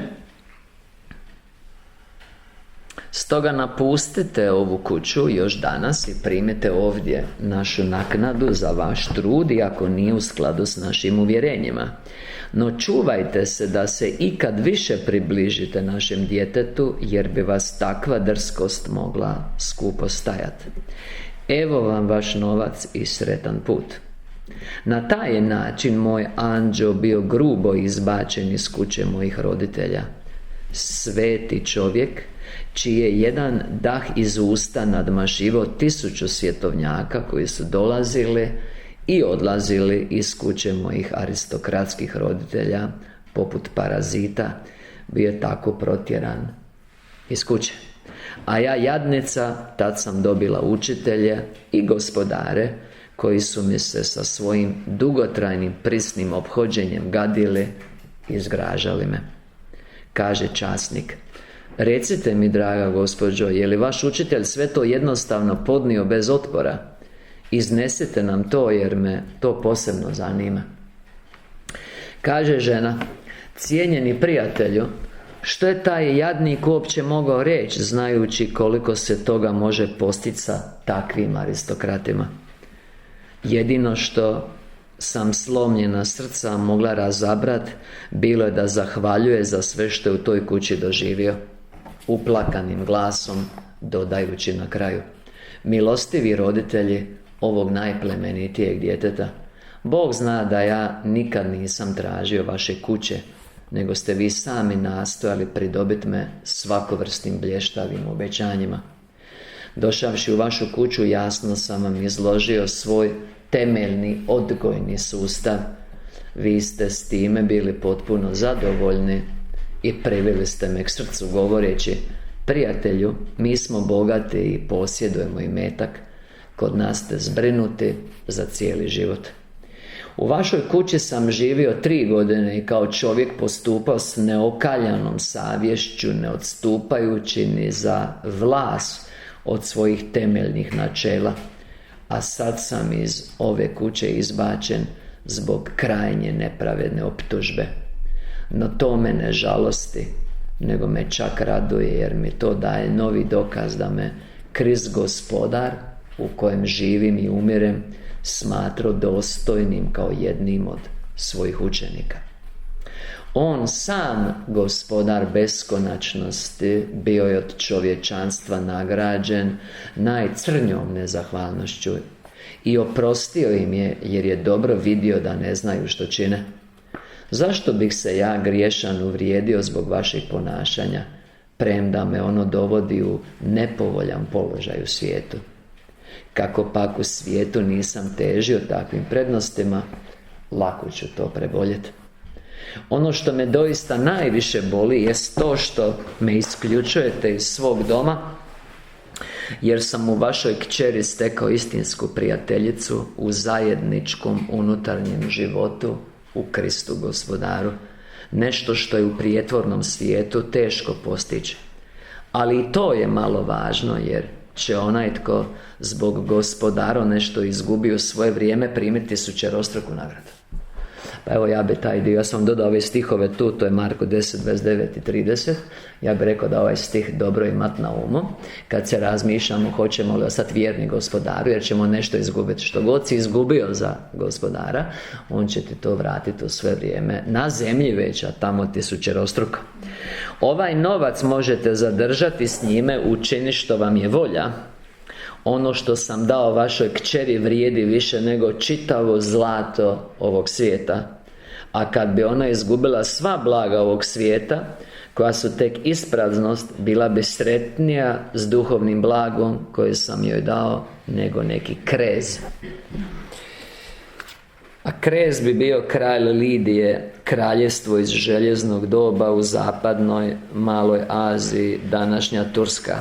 stoga napustite ovu kuću još danas i primite ovdje našu naknadu za vaš trud, iako nije u skladu s našim uvjerenjima. No čuvajte se da se ikad više približite našem djetetu, jer bi vas takva drskost mogla skupo stajati. Evo vam vaš novac i sretan put. Na taj je način moj anđeo bio grubo izbačen iz kuće mojih roditelja. Sveti čovjek, čiji je jedan dah iz usta nadmašivao 1000 svjetovnjaka koji su dolazili i odlazili iz kuće mojih aristokratskih roditelja, poput parazita, bio je tako protjeran iz kuće. A ja, jadnica, tad sam dobila učitelje i gospodare koji su mi se sa svojim dugotrajnim prisnim ophođenjem gadili i zgražali me. Kaže časnik, recite mi, draga gospođo, je li vaš učitelj sve to jednostavno podnio bez otpora? Iznesite nam to, jer me to posebno zanima. Kaže žena, cijenjeni prijatelju, što je taj jadnik uopće mogao reći, znajući koliko se toga može postići sa takvim aristokratima? Jedino što sam slomljena srca mogla razabrat, bilo je da zahvaljuje za sve što je u toj kući doživio, uplakanim glasom dodajući na kraju, milostivi roditelji ovog najplemenitijeg djeteta, Bog zna da ja nikad nisam tražio vaše kuće, nego ste vi sami nastojali pridobiti me svakovrsnim blještavim obećanjima. Došavši u vašu kuću, jasno sam vam izložio svoj temeljni odgojni sustav. Vi ste s time bili potpuno zadovoljni i priveli ste me k srcu govoreći: prijatelju, mi smo bogati i posjedujemo imetak, kod nas ste zbrinuti za cijeli život. U vašoj kući sam živio 3 godine i kao čovjek postupao s neokaljanom savješću, ne odstupajući ni za vlas od svojih temeljnih načela, a sad sam iz ove kuće izbačen zbog krajnje nepravedne optužbe. No to me ne žalosti, nego me čak raduje, jer mi to daje novi dokaz da me Krist Gospodar, u kojem živim i umirem, smatrao dostojnim kao jednim od svojih učenika. On sam, Gospodar beskonačnosti, bio je od čovječanstva nagrađen najcrnjom nezahvalnošću i oprostio im je, jer je dobro vidio da ne znaju što čine. Zašto bih se ja, griješan, uvrijedio zbog vašeg ponašanja, premda me ono dovodi u nepovoljan položaj u svijetu? Kako pak u svijetu nisam težio takvim prednostima, lako ću to preboljeti. Ono što me doista najviše boli jest to što me isključujete iz svog doma, jer sam u vašoj kćeri stekao istinsku prijateljicu u zajedničkom unutarnjem životu u Kristu Gospodaru. Nešto što je u prijetvornom svijetu teško postići. Ali i to je malo važno, jer će onaj tko zbog Gospodara nešto izgubio svoje vrijeme primiti sučerostruku nagradu. Pa evo, ja bi taj dio, ja sam dodao ove stihove tu, to je Marko 10, 29 i 30. Ja bih rekao da ovaj stih dobro imat na umu kad se razmišljamo hoćemo li ostati vjerni Gospodaru, jer ćemo nešto izgubiti. Što god si izgubio za Gospodara, on će ti to vratiti u sve vrijeme na zemlji već, a tamo ti sučerostruko. Ovaj novac možete zadržati, s njime učini što vam je volja. Ono što sam dao vašoj kćeri vrijedi više nego čitavo zlato ovog svijeta. A kad bi ona izgubila sva blaga ovog svijeta, koja su tek ispraznost, bila bi sretnija s duhovnim blagom koje sam joj dao nego neki krez. A krez bi bio kralj Lidije, kraljevstvo iz željeznog doba u zapadnoj Maloj Aziji, današnja Turska.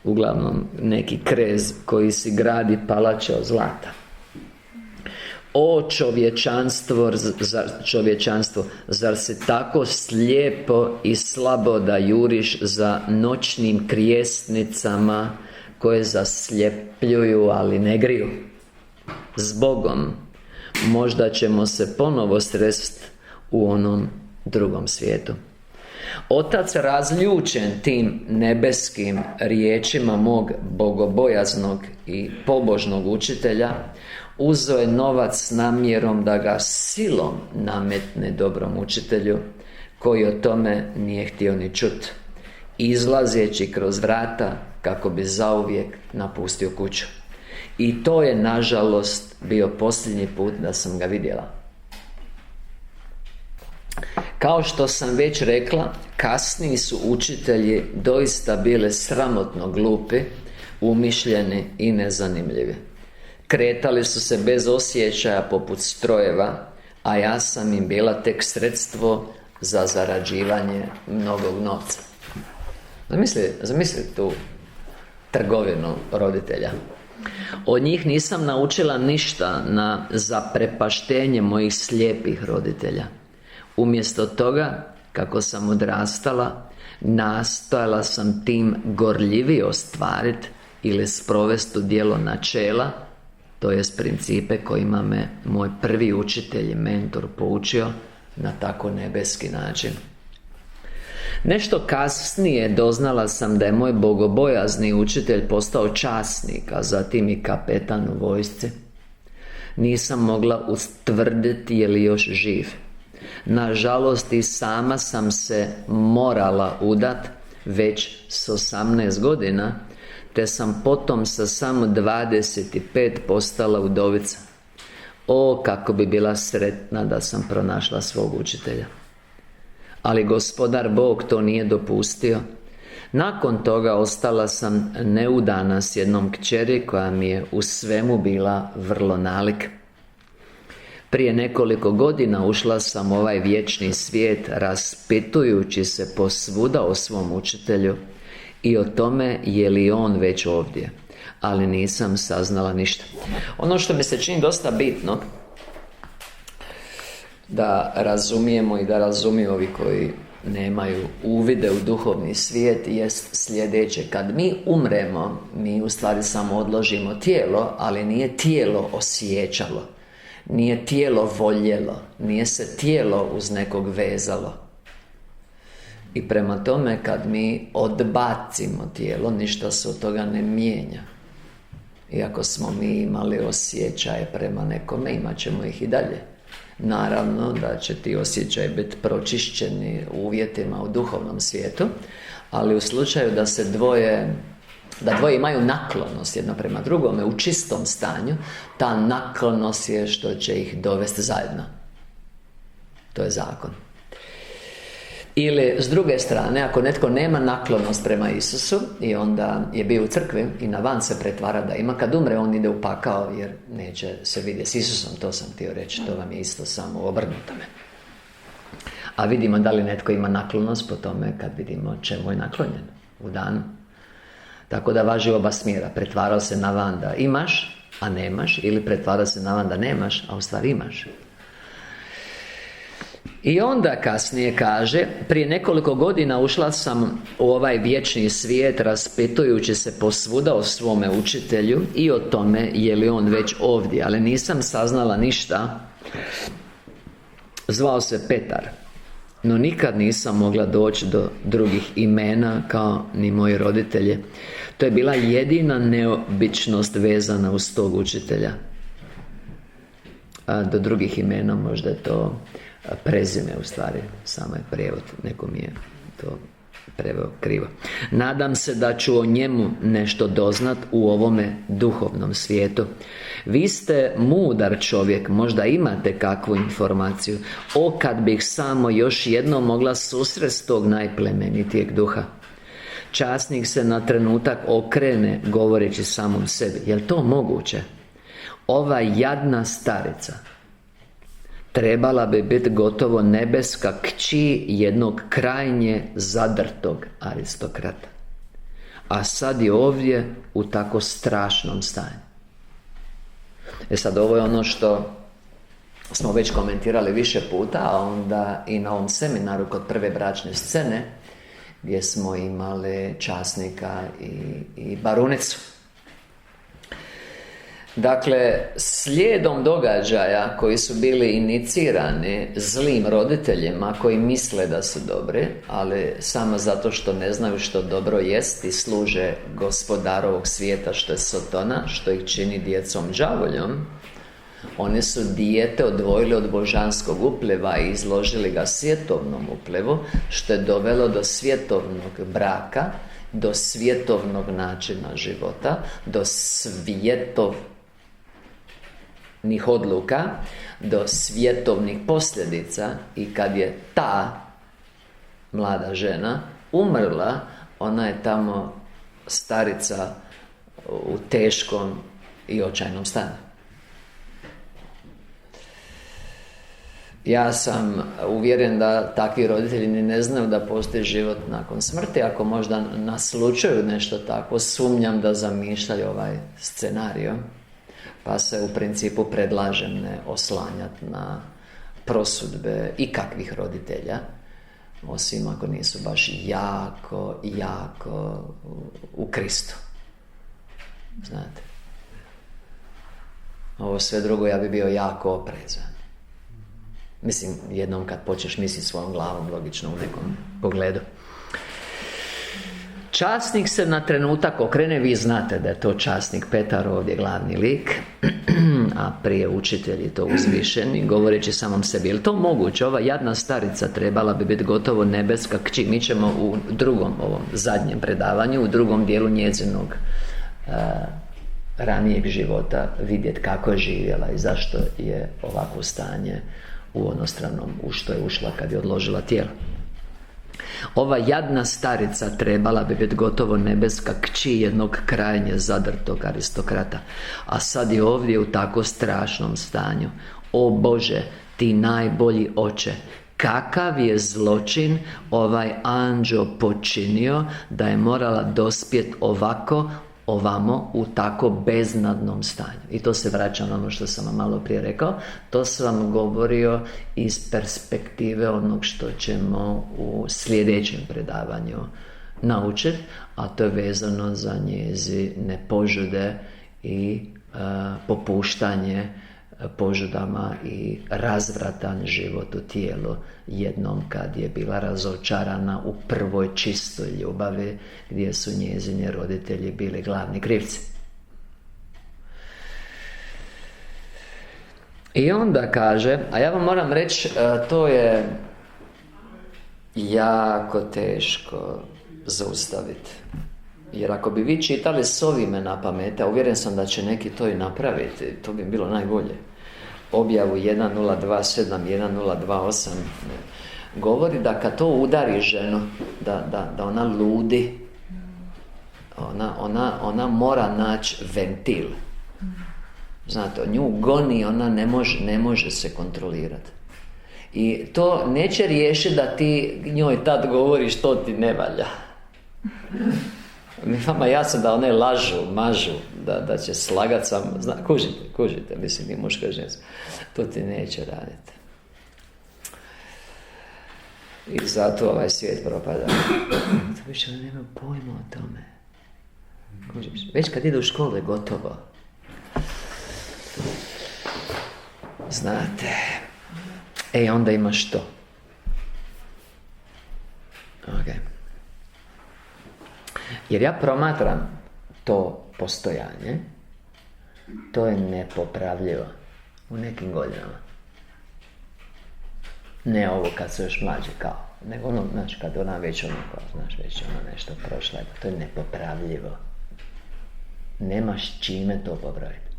Uglavnom neki krez koji si gradi palače od zlata. O čovječanstvo, zar se tako slijepo i slabo da juriš za noćnim krijesnicama koje zasljepljuju, ali ne griju? Zbogom, možda ćemo se ponovo sresti u onom drugom svijetu. Otac, razljučen tim nebeskim riječima mog bogobojaznog i pobožnog učitelja, uzeo je novac s namjerom da ga silom nametne dobrom učitelju, koji o tome nije htio ni čut, izlazeći kroz vrata kako bi zauvijek napustio kuću. I to je, nažalost, bio posljednji put da sam ga vidjela. Kao što sam već rekla, kasniji su učitelji doista bili sramotno glupi, umišljeni i nezanimljivi. Kretali su se bez osjećaja poput strojeva, a ja sam im bila tek sredstvo za zarađivanje mnogog novca. Zamisli tu trgovinu roditelja. Od njih nisam naučila ništa na zaprepaštenje mojih slijepih roditelja. Umjesto toga, kako sam odrastala, nastojala sam tim gorljivije ostvariti ili sprovesti u djelo načela, to jest principe kojima me moj prvi učitelj i mentor poučio na tako nebeski način. Nešto kasnije doznala sam da je moj bogobojazni učitelj postao časnik, a zatim i kapetan u vojsci. Nisam mogla ustvrditi je li još živ. Nažalost, i sama sam se morala udat već s 18 godina, te sam potom sa samo 25 postala udovica. O, kako bi bila sretna da sam pronašla svog učitelja. Ali Gospodar Bog to nije dopustio. Nakon toga ostala sam neudana s jednom kćeri koja mi je u svemu bila vrlo nalik. Prije nekoliko godina ušla sam u ovaj vječni svijet, raspitujući se posvuda o svom učitelju i o tome je li on već ovdje, ali nisam saznala ništa. Ono što mi se čini dosta bitno da razumijemo i da razumiju ovi koji nemaju uvide u duhovni svijet jest sljedeće: kad mi umremo, mi u stvari samo odložimo tijelo, ali nije tijelo osjećalo, nije tijelo voljelo, nije se tijelo uz nekog vezalo. I prema tome, kad mi odbacimo tijelo, ništa se od toga ne mijenja. Iako smo mi imali osjećaje prema nekome, imat ćemo ih i dalje. Naravno da će ti osjećaji biti pročišćeni u uvjetima u duhovnom svijetu, ali u slučaju da se dvoje imaju naklonost jedno prema drugome u čistom stanju, ta naklonost je što će ih dovesti zajedno. To je zakon. Ili, s druge strane, ako netko nema naklonost prema Isusu i onda je bio u crkvi i na van se pretvara da ima, kad umre on ide u pakao jer neće se vidjeti s Isusom. To sam htio reći, to vam je isto samo obrnuto me. A vidimo da li netko ima naklonost po tome kad vidimo čemu je naklonjen u danu. Tako da važi oba smjera. Pretvarao se na van da imaš, a nemaš, ili pretvarao se na van da nemaš, a u stvari imaš. I onda kasnije kaže: prije nekoliko godina ušla sam u ovaj vječni svijet, raspitujući se posvuda o svome učitelju i o tome je li on već ovdje, ali nisam saznala ništa. Zvao se Petar, no nikad nisam mogla doći do drugih imena kao ni moji roditelji. To je bila jedina neobičnost vezana uz tog učitelja. A do drugih imena možda je to prezime, u stvari, samo je prijevod, neko mi je to preveo krivo. Nadam se da ću o njemu nešto doznat u ovome duhovnom svijetu. Vi ste mudar čovjek, možda imate kakvu informaciju. O, kad bih samo još jednom mogla susrest tog najplemenitijeg duha. Časnik se na trenutak okrene govoreći samom sebi: jel to moguće? Ova jadna starica trebala bi biti gotovo nebeska kći jednog krajnje zadrtog aristokrata, a sad je ovdje u tako strašnom stanju. Sad ovo je ono što smo već komentirali više puta, a onda i na ovom seminaru kod prve bračne scene, gdje smo imali časnika i barunicu. Dakle, slijedom događaja koji su bili inicirani zlim roditeljima koji misle da su dobri, ali samo zato što ne znaju što dobro jest i služe gospodaru ovog svijeta, što je Sotona, što ih čini djecom đavoljom, oni su dijete odvojili od božanskog upljeva i izložili ga svjetovnom upljevu, što je dovelo do svjetovnog braka, do svjetovnog načina života, do svjetovnih odluka, do svjetovnih posljedica. I kad je ta mlada žena umrla, ona je tamo starica u teškom i očajnom stanju. Ja sam uvjeren da takvi roditelji ni ne znaju da postoji život nakon smrti. Ako možda naslučaju nešto tako, sumnjam da zamišljaju ovaj scenario, pa se u principu predlažem ne oslanjati na prosudbe ikakvih roditelja, osim ako nisu baš jako u Kristu. Znate, ovo sve drugo ja bi bio jako oprezan. Mislim, jednom kad počneš misliti svojom glavom, logično u nekom pogledu. Časnik se na trenutak okrene, vi znate da je to časnik Petar ovdje glavni lik, a prije učitelji to uzvišeni, govoreći samom sebi: je li to moguće? Ova jadna starica trebala bi biti gotovo nebeska kći. Mi ćemo u drugom, ovom zadnjem predavanju, u drugom dijelu njezinog ranijeg života vidjeti kako je živjela i zašto je ovakvo stanje u onostranom, u što je ušla kad je odložila tijelo. Ova jadna starica trebala bi biti gotovo nebeska kći jednog krajnje zadrtog aristokrata, a sad je ovdje u tako strašnom stanju. O Bože, ti najbolji oče, kakav je zločin ovaj anđeo počinio da je morala dospjet ovamo u tako beznadnom stanju. I to se vraća na ono što sam vam malo prije rekao. To sam vam govorio iz perspektive onog što ćemo u sljedećem predavanju naučiti, a to je vezano za njezine požude i popuštanje požudama i razvratan život u tijelu, jednom kad je bila razočarana u prvoj čistoj ljubavi gdje su njezini roditelji bili glavni krivci. I onda kaže, a ja vam moram reći, to je jako teško zaustaviti. Jer ako bi vi čitali s ovime na pamet, a uvjeren sam da će neki to i napraviti, to bi bilo najbolje. Objavu 1027, 1028 govori da kad to udari ženu, da ona ludi, ona mora naći ventil. Znate, nju goni, ona ne može se kontrolirati. I to neće riješiti da ti njoj tad govoriš to ti ne valja. Mi vama jasno da one mažu, da će slagat sam, kužite, mislim i muška i ženska. To ti neće raditi. I zato ovaj svijet propada. To više nema pojma o tome. Kužiš? Već kad ide u školu je gotovo. Znate. Onda imaš to. Ok. Jer ja promatram to postojanje, to je nepopravljivo u nekim godinama. Ne ovo kad su još mlađi kao, nego ono, znači kad ona već već ona nešto prošla, to je nepopravljivo. Nemaš čime to popraviti.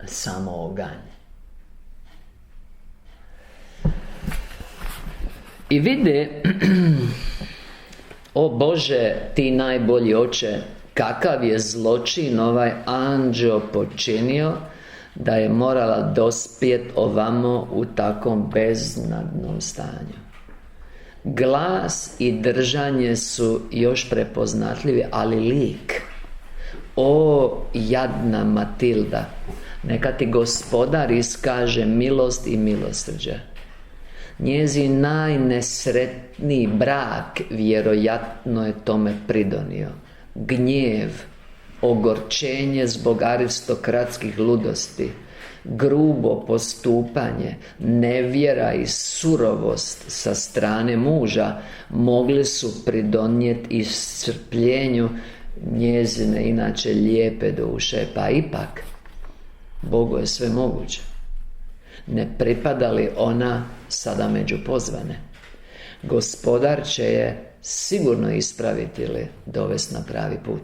Samo oganj. I vide, o Bože, ti najbolji oče, kakav je zločin ovaj anđeo počinio da je morala dospjet ovamo u takvom beznadnom stanju. Glas i držanje su još prepoznatljivi, ali lik. O jadna Matilda, neka ti Gospodar iskaže milost i milosrđe. Njezin najnesretniji brak vjerojatno je tome pridonio. Gnjev, ogorčenje zbog aristokratskih ludosti, grubo postupanje, nevjera i surovost sa strane muža mogli su pridonijeti iscrpljenju njezine inače lijepe duše. Pa ipak, Bogu je sve moguće. Ne pripada li ona sada među pozvane? Gospodar će je sigurno ispraviti ili dovesti na pravi put.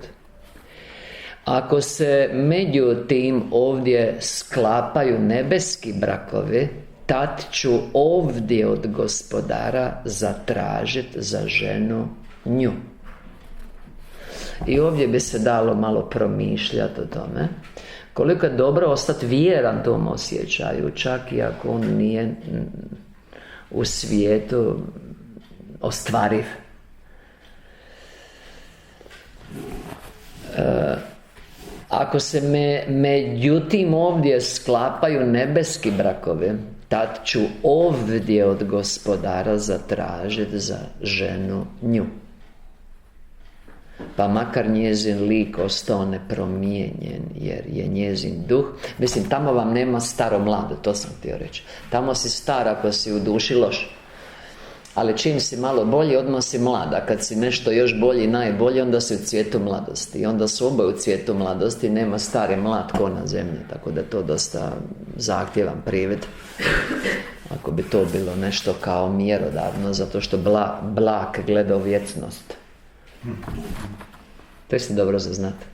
Ako se međutim ovdje sklapaju nebeski brakovi, tad ću ovdje od Gospodara zatražiti za ženu nju. I ovdje bi se dalo malo promišljati o tome koliko je dobro ostati vjeran tom osjećaju, čak i ako on nije u svijetu ostvariv. Ako se međutim ovdje sklapaju nebeski brakovi, tad ću ovdje od Gospodara zatražiti za ženu nju. Pa makar njezin lik ostao nepromijenjen, jer je njezin duh. Mislim, tamo vam nema staro mlado, to sam htio reći. Tamo si star ako si u duši loš. Ali čim si malo bolji, odmah si mlada. Kad si nešto još bolji, najbolji, onda si u cvijetu mladosti. I onda su oboje u cvijetu mladosti, nema stari mlad ko na zemlji. Tako da je to dosta zahtjevan privid. Ako bi to bilo nešto kao mjerodavno, zato što Blak gleda u vječnost. To je dobro za znati.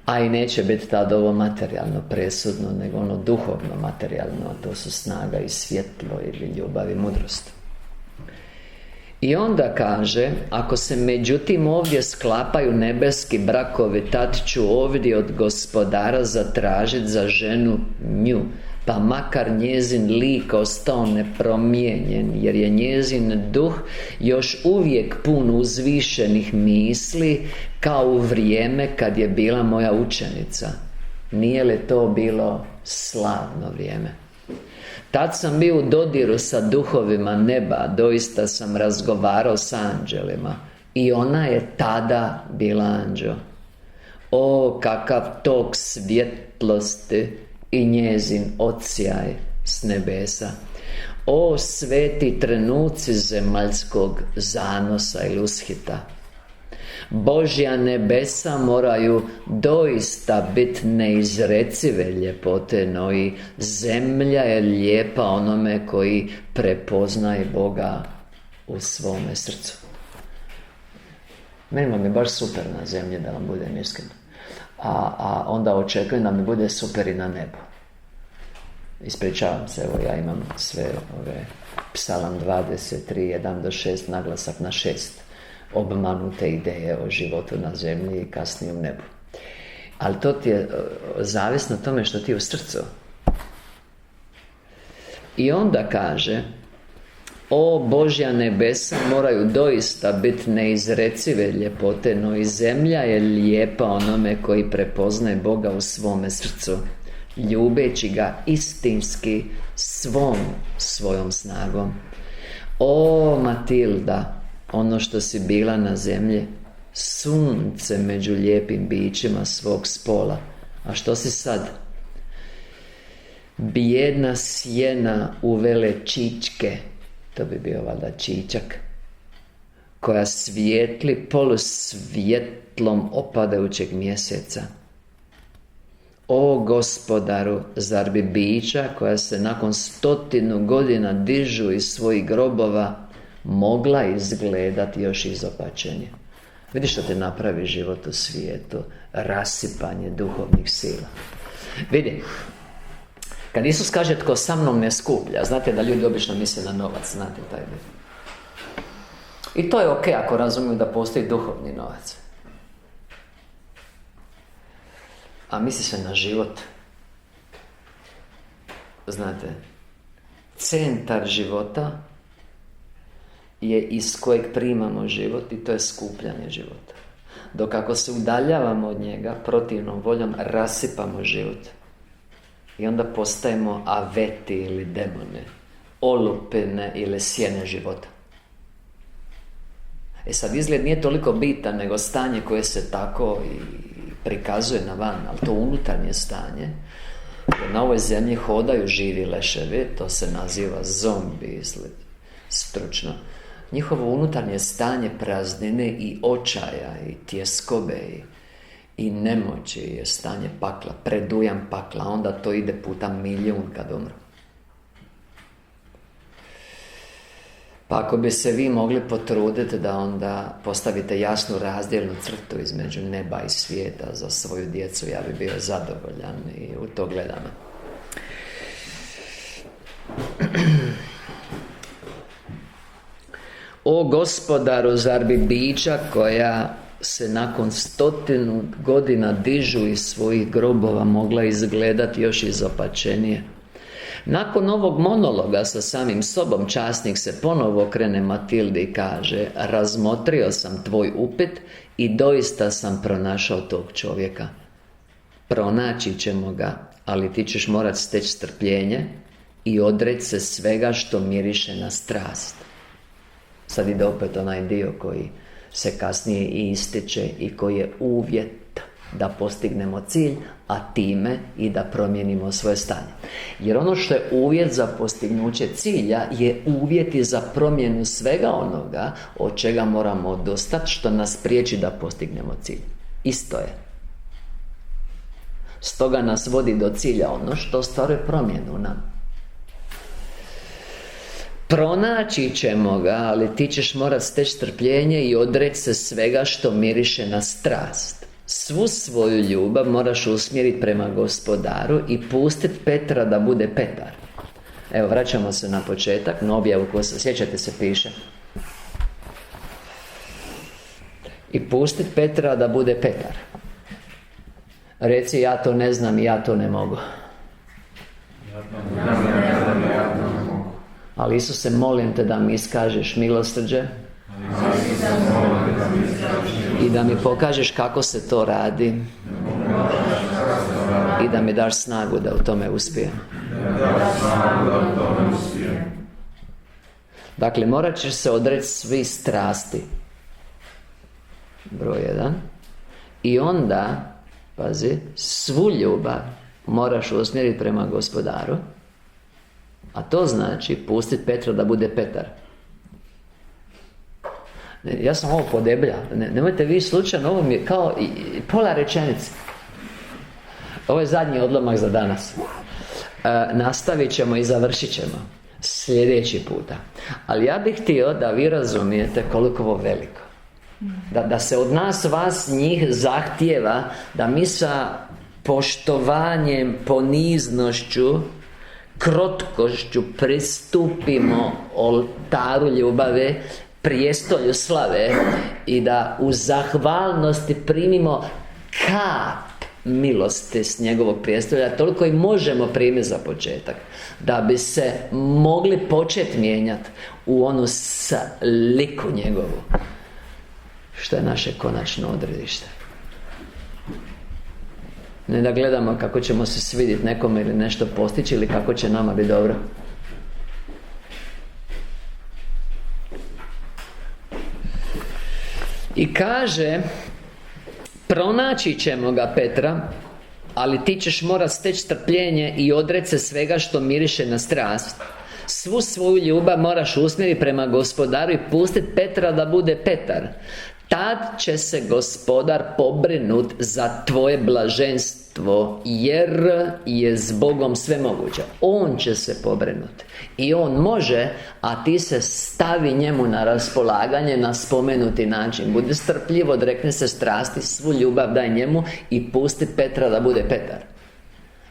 A i neće biti tad ovo materijalno presudno, nego ono duhovno materijalno, a to su snaga i svjetlo ili ljubav i mudrost. I onda kaže, ako se međutim ovdje sklapaju nebeski brakovi, tad ću ovdje od Gospodara zatražiti za ženu nju, pa makar njezin lik ostao nepromijenjen, jer je njezin duh još uvijek pun uzvišenih misli, kao u vrijeme kad je bila moja učenica. Nije li to bilo slavno vrijeme? Tad sam bio u dodiru sa duhovima neba, doista sam razgovarao s anđelima, i ona je tada bila anđeo. O, kakav tok svjetlosti i njezin odsjaj s nebesa! O, sveti trenuci zemaljskog zanosa ili ushita! Božja nebesa moraju doista biti neizrecive ljepote, no i zemlja je lijepa onome koji prepoznaje Boga u svome srcu. Meni vam je baš super na zemlji, da vam budem iskren. A onda očekujem da mi bude super i na nebu. Ispričavam se, evo ja imam sve ove Psalam 23, 1-6, naglasak na 6. Obmanute ideje o životu na zemlji i kasnije u nebu. Ali to ti je zavisno tome što ti je u srcu. I onda kaže, o, Božja nebesa moraju doista biti neizrecive ljepote, no i zemlja je lijepa onome koji prepoznaje Boga u svome srcu, ljubeći ga istinski svojom snagom. O, Matilda, ono što si bila na zemlji, sunce među lijepim bićima svog spola. A što si sad? Bijedna sjena uvele čičke, to bi bio valjda čičak, koja svijetli polusvjetlom opadajućeg mjeseca. O Gospodaru, zar bi bića koja se nakon 100 godina dižu iz svojih grobova mogla izgledati još izopačenje? Vidiš što te napravi život u svijetu, rasipanje duhovnih sila. Vidi, kad Isus kaže tko sa mnom ne skuplja, znate da ljudi obično misle na novac, znate taj dio. I to je ok ako razumiju da postoji duhovni novac. A misli se na život. Znate, centar života je iz kojeg primamo život, i to je skupljanje života. Dok ako se udaljavamo od njega, protivnom voljom rasipamo život. I onda postajemo aveti ili demone, olupine ili sjene života. Sad izgled nije toliko bitan, nego stanje koje se tako i prikazuje na van, ali to unutarnje stanje. Jer na ovoj zemlji hodaju živi leševi, to se naziva zombi, stručno. Njihovo unutarnje stanje praznine i očaja i tjeskobe i nemoći je stanje pakla, predujam pakla, onda to ide puta 1.000.000 kad umru. Pa ako bi se vi mogli potruditi da onda postavite jasnu razdjelnu crtu između neba i svijeta za svoju djecu, ja bi bio zadovoljan i u to gledam. O Gospodaru, zar bi bića koja se nakon 100 godina dižu iz svojih grobova mogla izgledati još izopačenije? Nakon ovog monologa sa samim sobom, časnik se ponovo okrene Matildi i kaže: razmotrio sam tvoj upit i doista sam pronašao tog čovjeka. Pronaći ćemo ga, ali ti ćeš morat steći strpljenje i odreći se svega što miriše na strast. Sad ide opet onaj dio koji se kasnije i ističe i koji je uvjet da postignemo cilj, a time i da promijenimo svoje stanje. Jer ono što je uvjet za postignuće cilja je uvjet i za promjenu svega onoga od čega moramo odustati, što nas priječi da postignemo cilj. Isto je. Stoga nas vodi do cilja ono što ostvaruje promjenu u nama. Pronaći ćemo ga, ali ti ćeš morat steći strpljenje i odreći se svega što miriše na strast. Svu svoju ljubav moraš usmjeriti prema Gospodaru i pustiti Petra da bude Petar. Evo, vraćamo se na početak, na objavu koju se, sjećate se, piše: i pustiti Petra da bude Petar. Reci, ja to ne znam i ja to ne mogu. Ali Isuse, molim te da mi iskažeš milosrđe i da mi pokažeš kako se to radi i da mi daš snagu da u tome uspijem. Dakle, morat ćeš se odreći svih strasti. Broj 1. I onda, pazi, svu ljubav moraš usmjeriti prema Gospodaru. A to znači pustiti Petra da bude Petar. Ja sam ovo podebljao. Nemojte vi slučajno, ovo mi je kao pola rečenice. Ovo je zadnji odlomak za danas. Nastavit ćemo i završit ćemo sljedeći puta. Ali ja bih htio da vi razumijete koliko ovo veliko. Da se od nas, vas, njih zahtijeva da mi sa poštovanjem, poniznošću, krotkošću pristupimo oltaru ljubave, prijestolju slave i da u zahvalnosti primimo kap milosti s njegovog prijestolja, toliko i možemo primiti za početak, da bi se mogli početi mijenjati u onu sliku njegovu, što je naše konačno odredište. Ne da gledamo kako ćemo se svidjeti nekome ili nešto postići ili kako će nama biti dobro. I kaže, pronaći ćemo ga, Petra, ali ti ćeš morati steći strpljenje i odreći se svega što miriše na strast. Svu svoju ljubav moraš usmjeriti prema Gospodaru i pustiti Petra da bude Petar. Tad će se Gospodar pobrinut za tvoje blaženstvo, jer je s Bogom sve moguće. On će se pobrinuti i On može, a ti se stavi njemu na raspolaganje na spomenuti način. Budi strpljiv, odrekni se strasti, svu ljubav daj njemu i pusti Petra da bude Petar.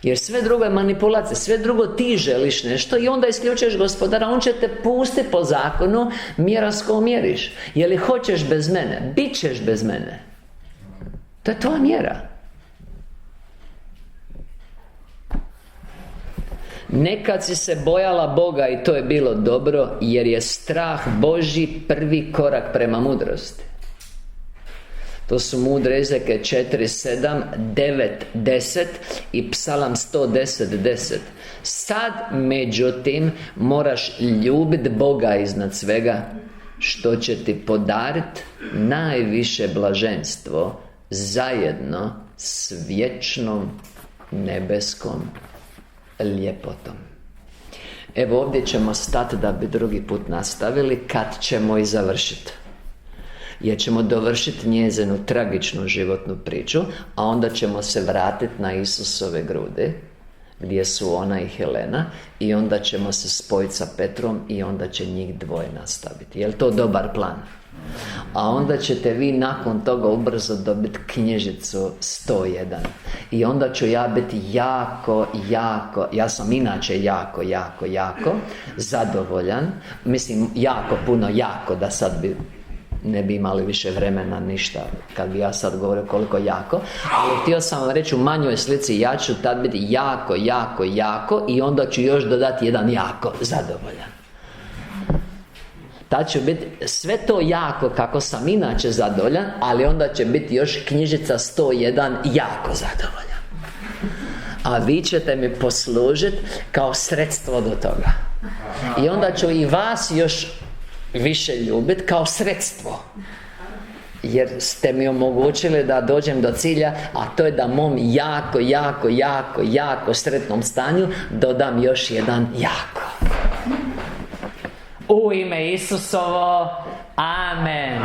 Jer sve drugo je manipulacija, sve drugo ti želiš nešto i onda isključuješ Gospodara. On će te pustiti po zakonu, mjera s kojom mjeriš. Je li hoćeš bez mene? Bit ćeš bez mene. To je tvoja mjera. Nekad si se bojala Boga i to je bilo dobro, jer je strah Božji prvi korak prema mudrosti. To su mudre izreke 4:7, 9:10 i Psalam 110:10. Sad, međutim, moraš ljubiti Boga iznad svega, što će ti podariti najviše blaženstvo zajedno s vječnom nebeskom ljepotom. Evo ovdje ćemo stati da bi drugi put nastavili, kad ćemo i završiti. Jer ćemo dovršiti njezinu tragičnu životnu priču, a onda ćemo se vratiti na Isusove grudi, gdje su ona i Helena, i onda ćemo se spojiti sa Petrom i onda će njih dvoje nastaviti. Je li to dobar plan? A onda ćete vi nakon toga ubrzo dobiti knjižicu 101. I onda ću ja biti jako, ja sam inače jako zadovoljan. Mislim, jako puno jako, da sad ne bi imali više vremena ništa kad bi ja sad govorio koliko jako, ali htio sam vam reći u manjoj slici, ja ću tad biti jako i onda ću još dodati jedan jako zadovoljan. Tad će biti sve to jako kako sam inače zadovoljan, ali onda će biti još knjižica 101 jako zadovoljan. A vi ćete mi poslužiti kao sredstvo do toga. I onda ću i vas još više ljubiti kao sredstvo, jer ste mi omogućili da dođem do cilja, a to je da mom jako sretnom stanju dodam još jedan jako. U ime Isusovo, amen.